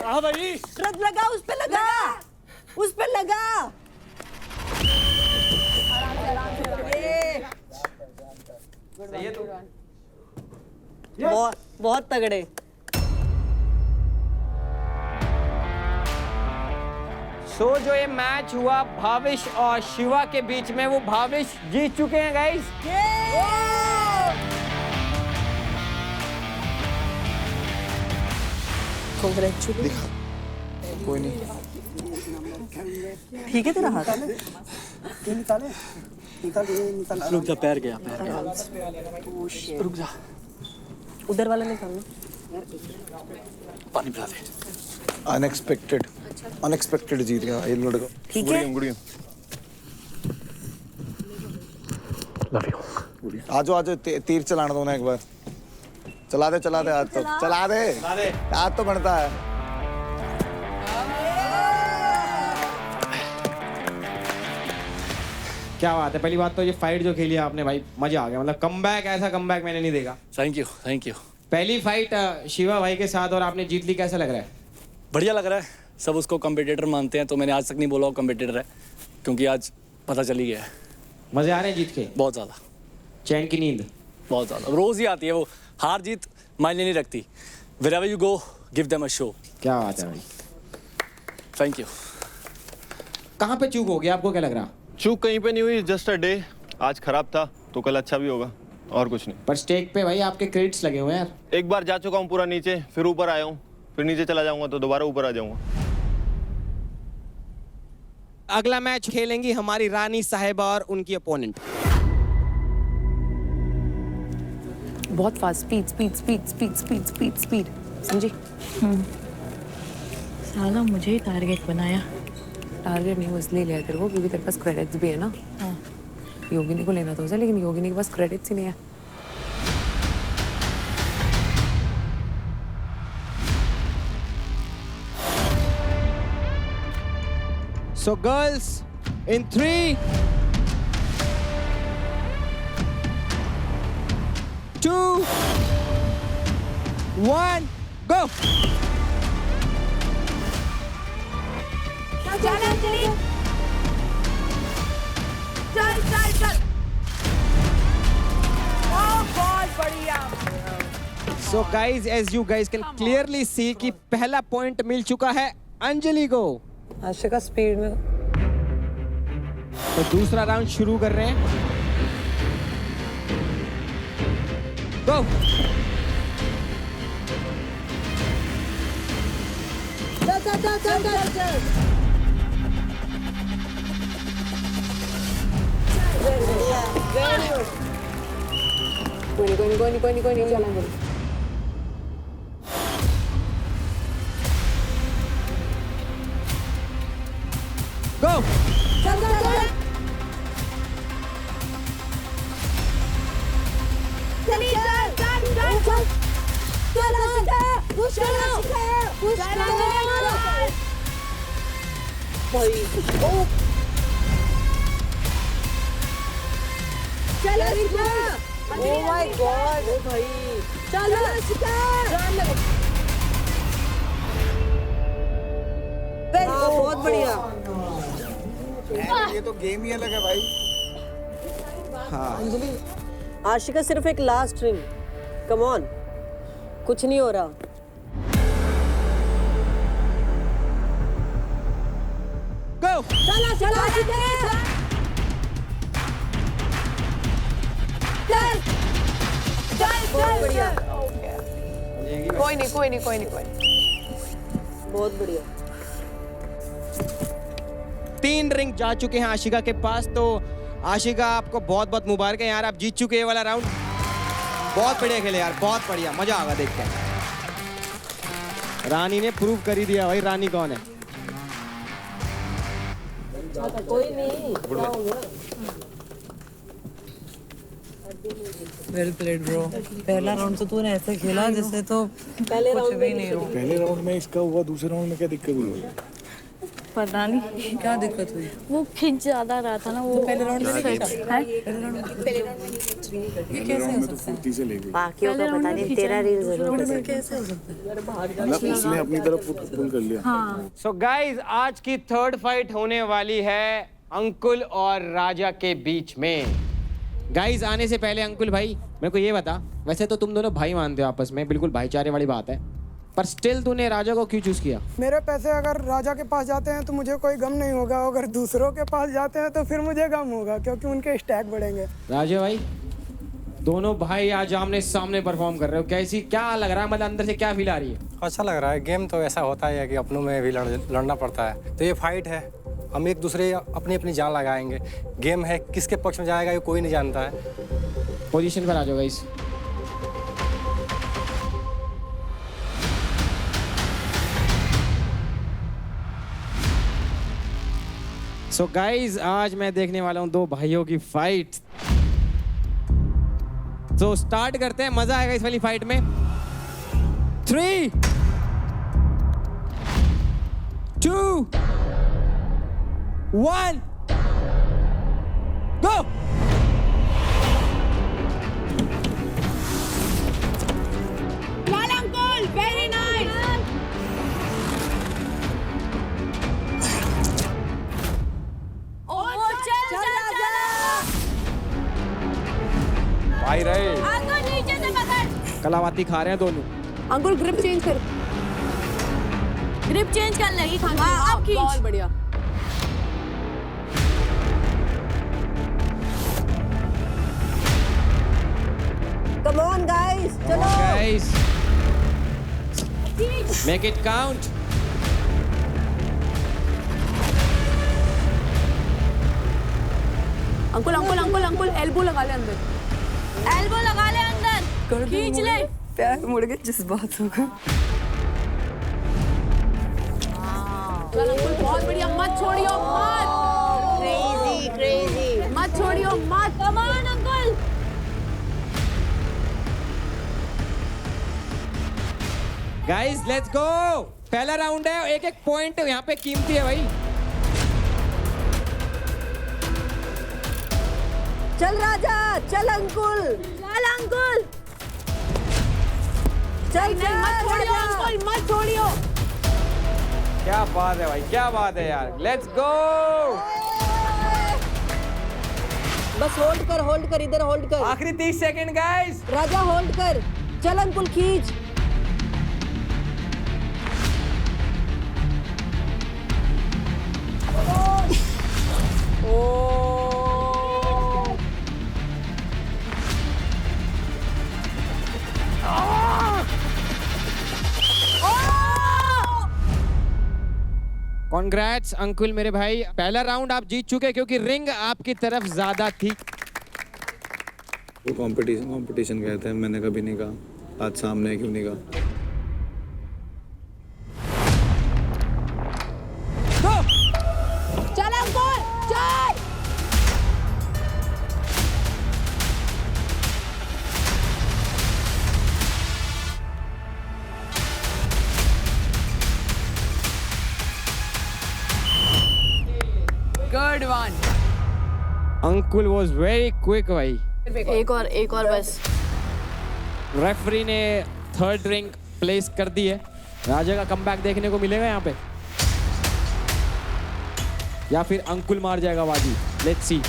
हाँ भाई ट्रक लगा उस पे लगा उस पे लगा सही है तो बहुत तगड़े सो जो ये मैच हुआ भाविश और शिवा के बीच में वो भाविश जीत चुके हैं गाइस कोई नहीं ठीक है तेरा हाथ रुक जा पैर गया रुक जा उधर वाला निकालना पानी पिला दे अनएक्सपेक्टेड जीत गया ये लड़का ठीक है लव यू आजो आजो तीर चलाना दो ना एक बार चला दे आज तो चला दे आज तो बनता है क्या बात है पहली बात तो ये फाइट जो खेली आपने भाई मजा आ गया मतलब कमबैक ऐसा कमबैक मैंने नहीं देखा थैंक यू पहली फाइट शिवा भाई के साथ और आपने जीत ली कैसा लग रहा है बढ़िया लग रहा है सब उसको कम्पिटिटर मानते हैं तो मैंने आज तक नहीं बोला वो कम्पिटिटर है क्योंकि आज पता चल ही गया है मजे आ रहे हैं जीत के बहुत ज़्यादा चैन की नींद बहुत ज़्यादा रोज़ ही आती है वो हार जीत मायने नहीं रखती wherever you go give them a show क्या बात है भाई थैंक यू कहाँ पे चूक हो गया आपको क्या लग रहा चूक कहीं पे नहीं हुई जस्ट अ डे आज खराब था तो कल अच्छा भी होगा और कुछ नहीं पर स्टेक पे भाई आपके क्रेडिट्स लगे हुए हैं यार एक बार जा चुका हूँ पूरा नीचे फिर ऊपर आया हूँ फिर नीचे चला जाऊंगा तो दोबारा ऊपर आ जाऊंगा अगला मैच खेलेंगी हमारी रानी साहिबा और उनकी अपोनेंट बहुत fast speed speed speed speed speed speed speed समझी साला मुझे ही टारगेट बनाया टारगेट नहीं वो इसलिए लिया तेरे को क्योंकि तेरे पास क्रेडिट्स भी है ना योगिनी को लेना था उसे लेकिन योगिनी के पास क्रेडिट्स ही नहीं है So girls, in 3, 2, 1, go! चल अंजलि चल चल चल बहुत बढ़िया So guys, as you guys can clearly see कि पहला पॉइंट मिल चुका है अंजलि को। आशिका स्पीड में तो दूसरा राउंड शुरू कर रहे हैं। गो। चल चल चल चल चल कोई नहीं चला अंकुल। गो चल चल चल चली चल चल चल चल चल पुश करो पुश करो भाई ओ चल ओ माय गॉड ओ भाई चल बहुत बढ़िया। ये तो गेम ही अलग है भाई। हाँ अंजलि, आशिका सिर्फ एक लास्ट रिंग, कम ऑन, कुछ नहीं हो रहा। गो चला चला चल बहुत बढ़िया, कोई नहीं। बहुत बढ़िया। 3 रिंग जा चुके हैं आशिका के पास, तो आशिका आपको बहुत बहुत मुबारक है यार, आप जीत चुके हैं ये वाला राउंड। बहुत बढ़िया खेले यार, बहुत बढ़िया, मजा आगा देख के। रानी ने प्रूव कर ही दिया भाई रानी कौन है। कोई नहीं, वेल प्लेड ब्रो। पहला राउंड तो तूने ऐसे खेला जैसे तो पहले कुछ राउंड भी नहीं हो। पहले राउंड में इसका हुआ, दूसरे राउंड में क्या दिक्कत हुई? पता नहीं क्या दिक्कत हुई? वो खिंच ज्यादा रहा था ना वो। पहले राउंड में नहीं है ये कैसे हो सकता है? फुर्ती से ले गई। बाकियों का पता नहीं, तेरा रील जरूर में कैसे हो सकता है? मतलब इसने अपनी तरफ पुल कर लिया। हाँ। सो गाइज आज की थर्ड फाइट होने वाली है अंकुल और राजा के बीच में। गाइज आने से पहले अंकुल भाई मेरे को ये बता, वैसे तो तुम दोनों भाई मानते हो आपस में, बिल्कुल भाईचारे वाली बात है, पर स्टिल तूने राजा को क्यों चूज किया? मेरे पैसे अगर राजा के पास जाते हैं तो मुझे कोई गम नहीं होगा, अगर दूसरों के पास जाते हैं तो फिर मुझे गम होगा, क्योंकि उनके स्टैक बढ़ेंगे। राजा भाई दोनों भाई आज आमने सामने परफॉर्म कर रहे हो, कैसी क्या लग रहा है, मतलब अंदर से क्या फील आ रही है? अच्छा लग रहा है। गेम तो ऐसा होता है कि अपनों में भी लड़ना पड़ता है, तो ये फाइट है, हम एक दूसरे अपनी अपनी जान लगाएंगे। गेम है, किसके पक्ष में जाएगा ये कोई नहीं जानता है। पोजीशन पर आ जाओ गाइस। सो गाइस आज मैं देखने वाला हूं 2 भाइयों की फाइट। तो स्टार्ट करते हैं, मजा आएगा इस वाली फाइट में। 3 2 1 गो। Well, uncle, very nice. Oh, चल भाई रहे अंकुल नीचे से पकड़। कलावाती खा रहे हैं दोनों। अंकुल ग्रिप चेंज कर। ग्रिप चेंज कर लेगी खाने। हाँ, अब खींच। बहुत बढ़िया। कम ऑन गाइस, चलो guys make it count. Ankul Ankul Ankul Ankul elbow लगा ले अंदर। एल्बो लगा ले अंदर, खींच ले। पैर मुड़ गए जज्बात होगा। चल अंकुल बहुत बढ़िया, मत छोड़ियो मत। क्रेजी मत छोड़ियो मत। Come on Ankul. Guys let's go. पहला राउंड है, एक एक पॉइंट यहाँ पे कीमती है भाई। चल राजा, चल अंकुल, चल अंकुल। चल नहीं मत छोड़ियो अंकुल, मत छोड़ियो। क्या बात है भाई, क्या बात है यार, लेट्स गो। बस होल्ड कर, इधर होल्ड कर। आखिरी 30 सेकंड गाइस। राजा होल्ड कर, चल अंकुल खींच। कॉन्ग्रेट्स अंकुल मेरे भाई, पहला राउंड आप जीत चुके क्योंकि रिंग आपकी तरफ ज्यादा थी। वो कंपटीशन कहते हैं, मैंने कभी नहीं कहा। आज सामने क्यों नहीं कहा? चल अंकुल चल। Good one. Ankul was very quick भाई। एक और बस। रेफरी ने थर्ड रिंग प्लेस कर दी है। राजा का कमबैक देखने को मिलेगा यहाँ पे या फिर अंकुल मार जाएगा बाजी। Let's see.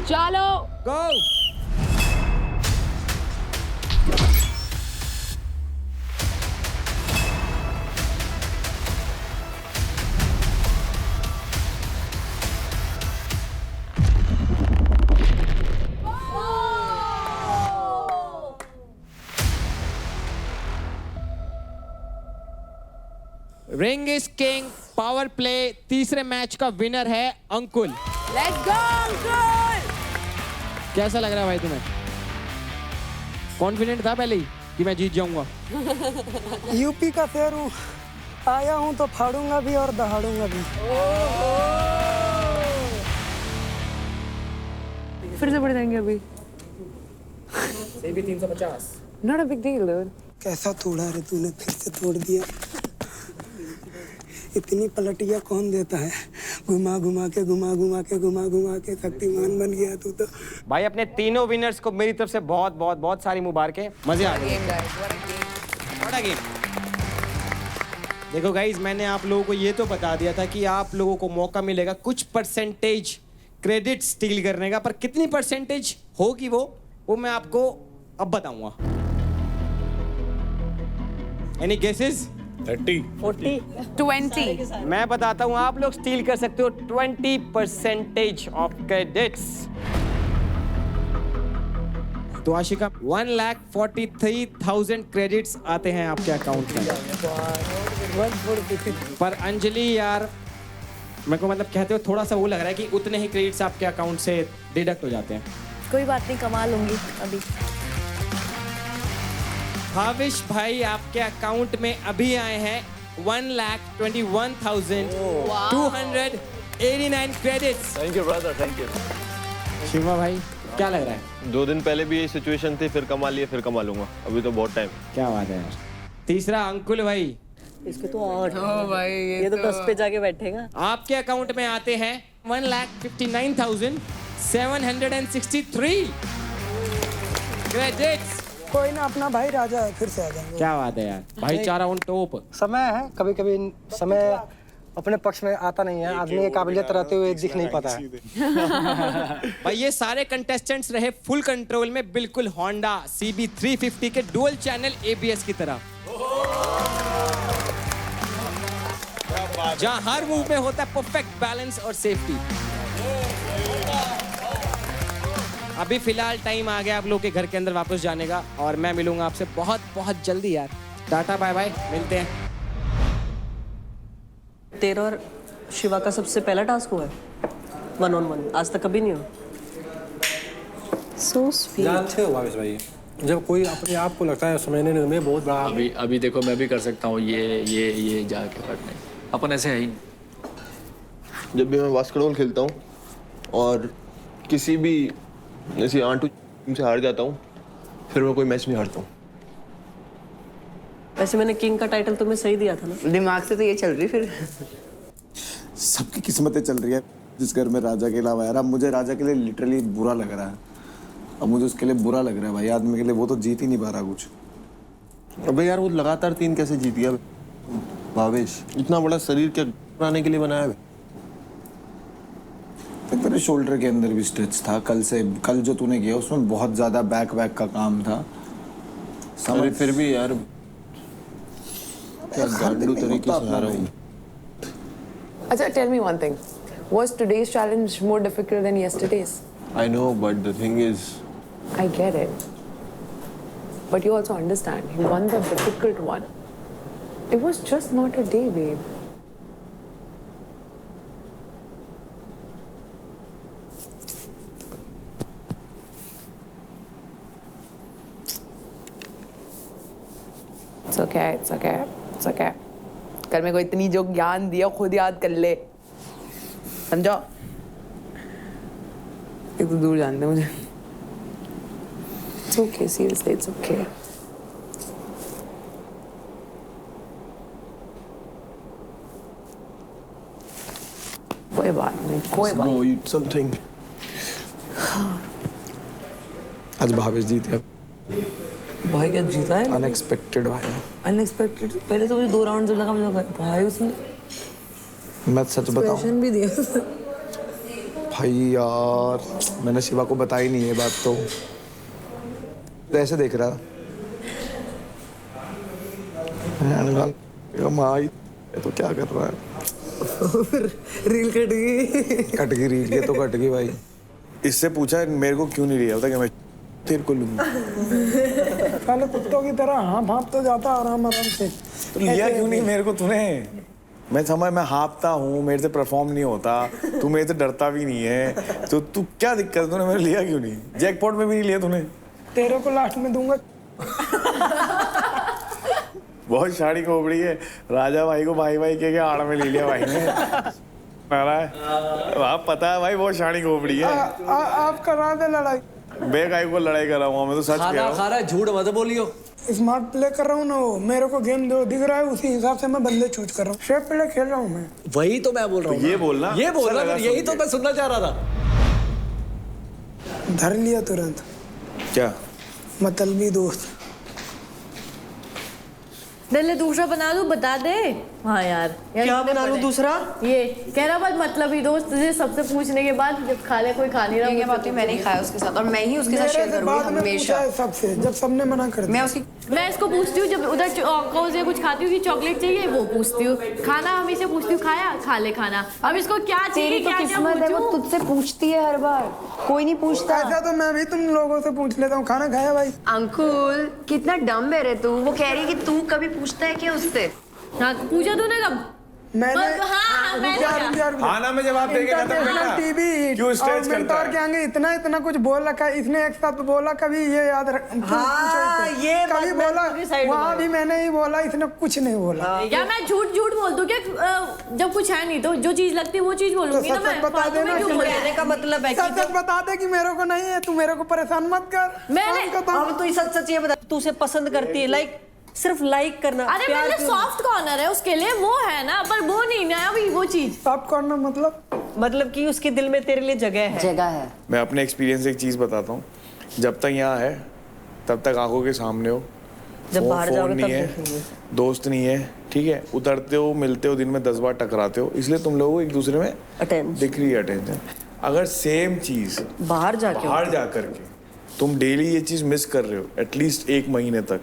चलो go. Ring is king power play तीसरे मैच का विनर है अंकुल। Let's go Ankul. कैसा लग रहा है भाई तुम्हें? कॉन्फिडेंट था पहले ही कि मैं जीत जाऊंगा? यूपी का फेर हूँ, आया हूँ तो फाड़ूंगा भी और दहाड़ूंगा भी। फिर से बढ़ जाएंगे अभी। से भी 350। Not a big deal dude। कैसा तोड़ा रे तूने, फिर से तोड़ दिया। इतनी पलटिया कौन देता है? घुमा घुमा के शक्तिमान बन गया तू तो। भाई अपने तीनों विनर्स को मेरी तरफ से बहुत बहुत बहुत सारी मुबारकें। मजे आ गए। बड़ा गेम। देखो गाइज, मैंने आप लोगों को ये तो बता दिया था कि आप लोगों को मौका मिलेगा कुछ परसेंटेज क्रेडिट स्टील करने का, पर कितनी परसेंटेज होगी वो मैं आपको अब बताऊंगा। Any guesses? 30 40 20। मैं बताता हूं, आप लोग स्टील कर सकते हो 20% ऑफ क्रेडिट्स। तो आशिका 1,43,000 क्रेडिट्स आते हैं आपके अकाउंट में। पर अंजलि यार, मेरे को मतलब कहते हो थोड़ा सा वो लग रहा है कि उतने ही क्रेडिट्स आपके अकाउंट से डिडक्ट हो जाते हैं। कोई बात नहीं, कमा लूंगी अभी। भाविश भाई आपके अकाउंट में अभी आए हैं 1,21,289 credits. Thank you brother, thank you. Shiva भाई क्या लग रहा है? 2 दिन पहले भी यही सिचुएशन थी, फिर कमा लिए, फिर कमा लूंगा। अभी तो बहुत टाइम। क्या बात है यार। तीसरा अंकुल भाई। इसके तो 8। भाई ये तो 10 पे जाके बैठेगा। आपके अकाउंट में आते हैं 1,59,763 क्रेडिट्स। कोई ना, अपना भाई राजा है, फिर से आ जाएंगे। क्या बात है यार, भाईचारा ऑन टॉप। समय है, कभी कभी समय अपने पक्ष में आता नहीं है। आदमी की काबिलियत रहते हुए दिख नहीं पाता है। भाई ये सारे कंटेस्टेंट्स रहे फुल कंट्रोल में, बिल्कुल होंडा CB350 के डुअल चैनल ABS की तरह, जहां हर मूव में होता है परफेक्ट बैलेंस और सेफ्टी। अभी फिलहाल टाइम आ गया आप लोग के घर के अंदर वापस जाने का, और मैं मिलूंगा आपसे बहुत बहुत जल्दी यार। टाटा बाय बाय, मिलते हैं। तेरा और शिवा का सबसे पहला टास्क हुआ है 1-on-1, आज तक कभी नहीं हुआ। So sweet। जानते हो भावेश भाई, जब कोई अपने आप को लगता है समझने में बहुत बड़ा। अभी देखो मैं भी कर सकता हूँ ये जाके पढ़ने, अपन ऐसे है ही। जब भी मैं बास्केटबॉल खेलता हूँ और किसी भी ऐसी आंटू से हार जाता हूँ, फिर मैं कोई मैच नहीं हारता हूँ। वैसे मैंने किंग का टाइटल तुम्हें सही दिया था ना? दिमाग से तो ये चल रही फिर। सबकी किस्मतें चल रही है जिस घर में राजा के अलावा। यार अब मुझे राजा के लिए लिटरली बुरा लग रहा है। अब मुझे उसके लिए बुरा लग रहा है भाई, आदमी के लिए। वो तो जीत ही नहीं पा रहा कुछ। अबे यार वो लगातार 3 कैसे जीत गया भावेश? इतना बड़ा शरीर क्या बनाने के लिए बनाया है? तेरे शोल्डर के अंदर भी स्ट्रेच था। कल जो तूने किया उसमें बहुत ज्यादा बैक का काम था। अरे फिर भी यार क्या गांडू तरीके से हारा हूँ। अच्छा, tell me one thing. Was today's challenge more difficult than yesterday's? I know, but the thing is, I get it. But you also understand, you won the difficult one. It was just not a day, babe. Okay कल मेरे को इतनी जो ज्ञान दिया खुद याद कर ले, समझो। एक तो दूर जानते मुझे। It's okay, seriously, it's okay. कोई बात नहीं, कोई बात Bro, eat something. आज भावेश जीत गया। भाई क्या जीता है? अनएक्सपेक्टेड भाई। अनएक्सपेक्टेड। पहले तो मुझे 2 राउंड जब लगा मुझे भाई उसने मैं सच बताऊं एक्सप्रेशन भी दिया। भाई यार मैंने शिवा को बताई नहीं ये बात तो ऐसे देख रहा माई तो क्या कर रहा है। रील कट गई रील के तो कट गई भाई। इससे पूछा मेरे को क्यों नहीं लिया, बता कि मैं तेरे को लूंगा। पहले कुत्तों की तरह हाँप तो जाता आराम से, तो लिया क्यों नहीं मेरे को तूने? मैं समझ, मैं हाँपता हूँ, मेरे से परफॉर्म नहीं होता, तू मेरे से डरता भी नहीं है, तो तू क्या दिक्कत, तूने मेरे लिया क्यों नहीं? जैकपॉट में भी नहीं लिया तूने। तेरे को लास्ट में दूंगा। बहुत शाड़ी खोपड़ी है, राजा भाई को भाई भाई के आड़ में ले लिया भाई ने। आप पता है भाई बहुत शाड़ी खोपड़ी है। आप करा दे लड़ाई। बेगाई को लड़ाई कर रहा हूँ मैं तो सच कह रहा हूँ। खा रहा है, झूठ मत बोलियो। स्मार्ट प्ले कर रहा हूँ ना, वो मेरे को गेम दिख रहा है, उसी हिसाब से मैं बंदे चूज कर रहा हूँ। शेफ प्ले खेल रहा हूँ मैं। वही तो मैं बोल रहा हूँ। ये बोलना, ये बोलना, यही तो मैं सुनना चाह रहा था। धर लिया तुरंत। क्या मतलबी दोस्त। ले दूसरा बना लूं, बता दे। हाँ यार क्या बना लूं दूसरा? ये कह रहा बात मतलब ही दोस्त, तुझे सबसे पूछने के बाद जब खा ले कोई खा नहीं रहा। ये बात मैंने खाया उसके साथ और मैं ही उसके साथ शेयर करूंगी हमेशा। सबसे जब सबने मना कर दिया मैं इसको पूछती हूँ जब उधर से कुछ खाती हूँ कि चॉकलेट चाहिए, वो पूछती हूँ। खाना हमेशा पूछती हूँ, खाया खा ले खाना। अब इसको क्या चाहिए, क्या किस्मत है, वो तुझसे पूछती है हर बार, कोई नहीं पूछता। ऐसा तो मैं भी तुम लोगों से पूछ लेता हूँ, खाना खाया भाई? अंकुल कितना डम है रे तू। वो कह रही कि तू कभी पूछता है क्या उससे? हाँ पूछा तूने कब? मैंने हाँ ना मैं जवाब देके खत्म करना। टीवी क्यों स्ट्रेच करता है? के आगे इतना कुछ बोल रखा है इसने, एक साथ बोला कभी ये याद रख। हाँ, ये कभी बोला वहाँ भी मैंने ही बोला, इसने कुछ नहीं बोला। क्या मैं झूठ बोल दूं क्या? जब कुछ है नहीं तो जो चीज लगती है वो चीज बोलूंगी ना मैं। बता देना, कहने का मतलब है सच बता दे कि मेरे को नहीं है, तू मेरे को परेशान मत कर। मैंने अब तू सच ये बता, तू उसे पसंद करती है? लाइक सिर्फ लाइक करना। अरे मेरे सॉफ्ट कॉर्नर है उसके लिए, वो है ना, पर वो नहीं ना अभी वो चीज। सॉफ्ट कॉर्नर मतलब कि उसके दिल में तेरे लिए जगह है। मैं अपने एक्सपीरियंस से एक चीज बताता हूँ, जब तक यहाँ है तब तक आंखों के सामने हो। जब बाहर जाओगे नहीं है, दोस्त नहीं है, ठीक है, उतरते हो मिलते हो दिन में 10 बार टकराते हो, इसलिए तुम लोगों को एक दूसरे में दिख रही है अटेंशन। अगर सेम चीज बाहर जा करके तुम डेली ये चीज मिस कर रहे हो एटलीस्ट 1 महीने तक,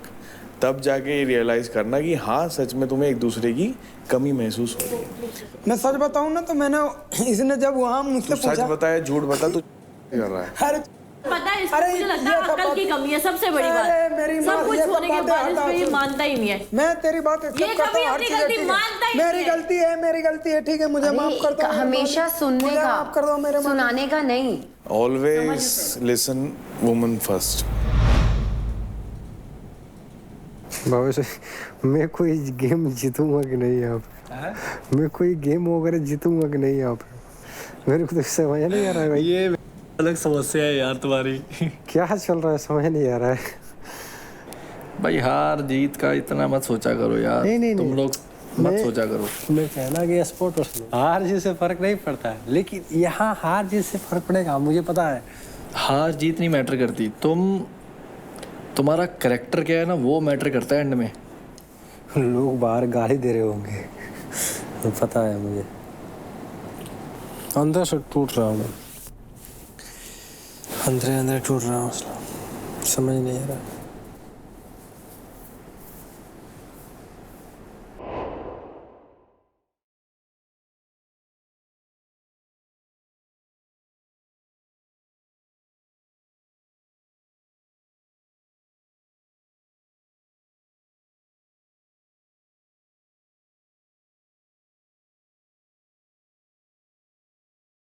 तब जाके ये रियलाइज करना कि हाँ सच में तुम्हें एक दूसरे की कमी महसूस हो रही है। मैं सच बताऊं ना तो मैंने, इसने जब वहाँ मुझसे पूछा, सच बताया झूठ बता तू कर रहा है। अरे पता है इसको, मुझे लगता है अकल की कमी है सबसे बड़ी बात। सब कुछ होने के बाद इस पे ये मानता ही नहीं है। मैं तेरी बात ये कभी अपनी गलती मानता ही नहीं है। मेरी गलती है, ठीक है, मुझे माफ कर दो। हमेशा सुनने का, माफ कर दो, मेरे सुनाने का नहीं। Always listen woman first. बाबा से मैं कोई गेम जीतूंगा कि नहीं यहाँ पे? मैं कोई गेम वगैरह जीतूंगा कि नहीं यहाँ पे? मेरे को तो समझ नहीं आ रहा है भाई। ये अलग समस्या है यार तुम्हारी। क्या चल रहा है समझ नहीं आ रहा है भाई। हार जीत का इतना मत सोचा करो यार। नहीं, तुम लोग मत सोचा करो। मैं कहना कि स्पोर्ट हार जीत से फर्क नहीं पड़ता है, लेकिन यहाँ हार जीत से फर्क पड़ेगा, मुझे पता है। हार जीत नहीं मैटर करती, तुम्हारा कैरेक्टर क्या है ना वो मैटर करता है एंड में। लोग बाहर गाली दे रहे होंगे तो पता है मुझे, अंदर से टूट रहा हूँ मैं, अंदर टूट रहा हूँ, समझ नहीं आ रहा।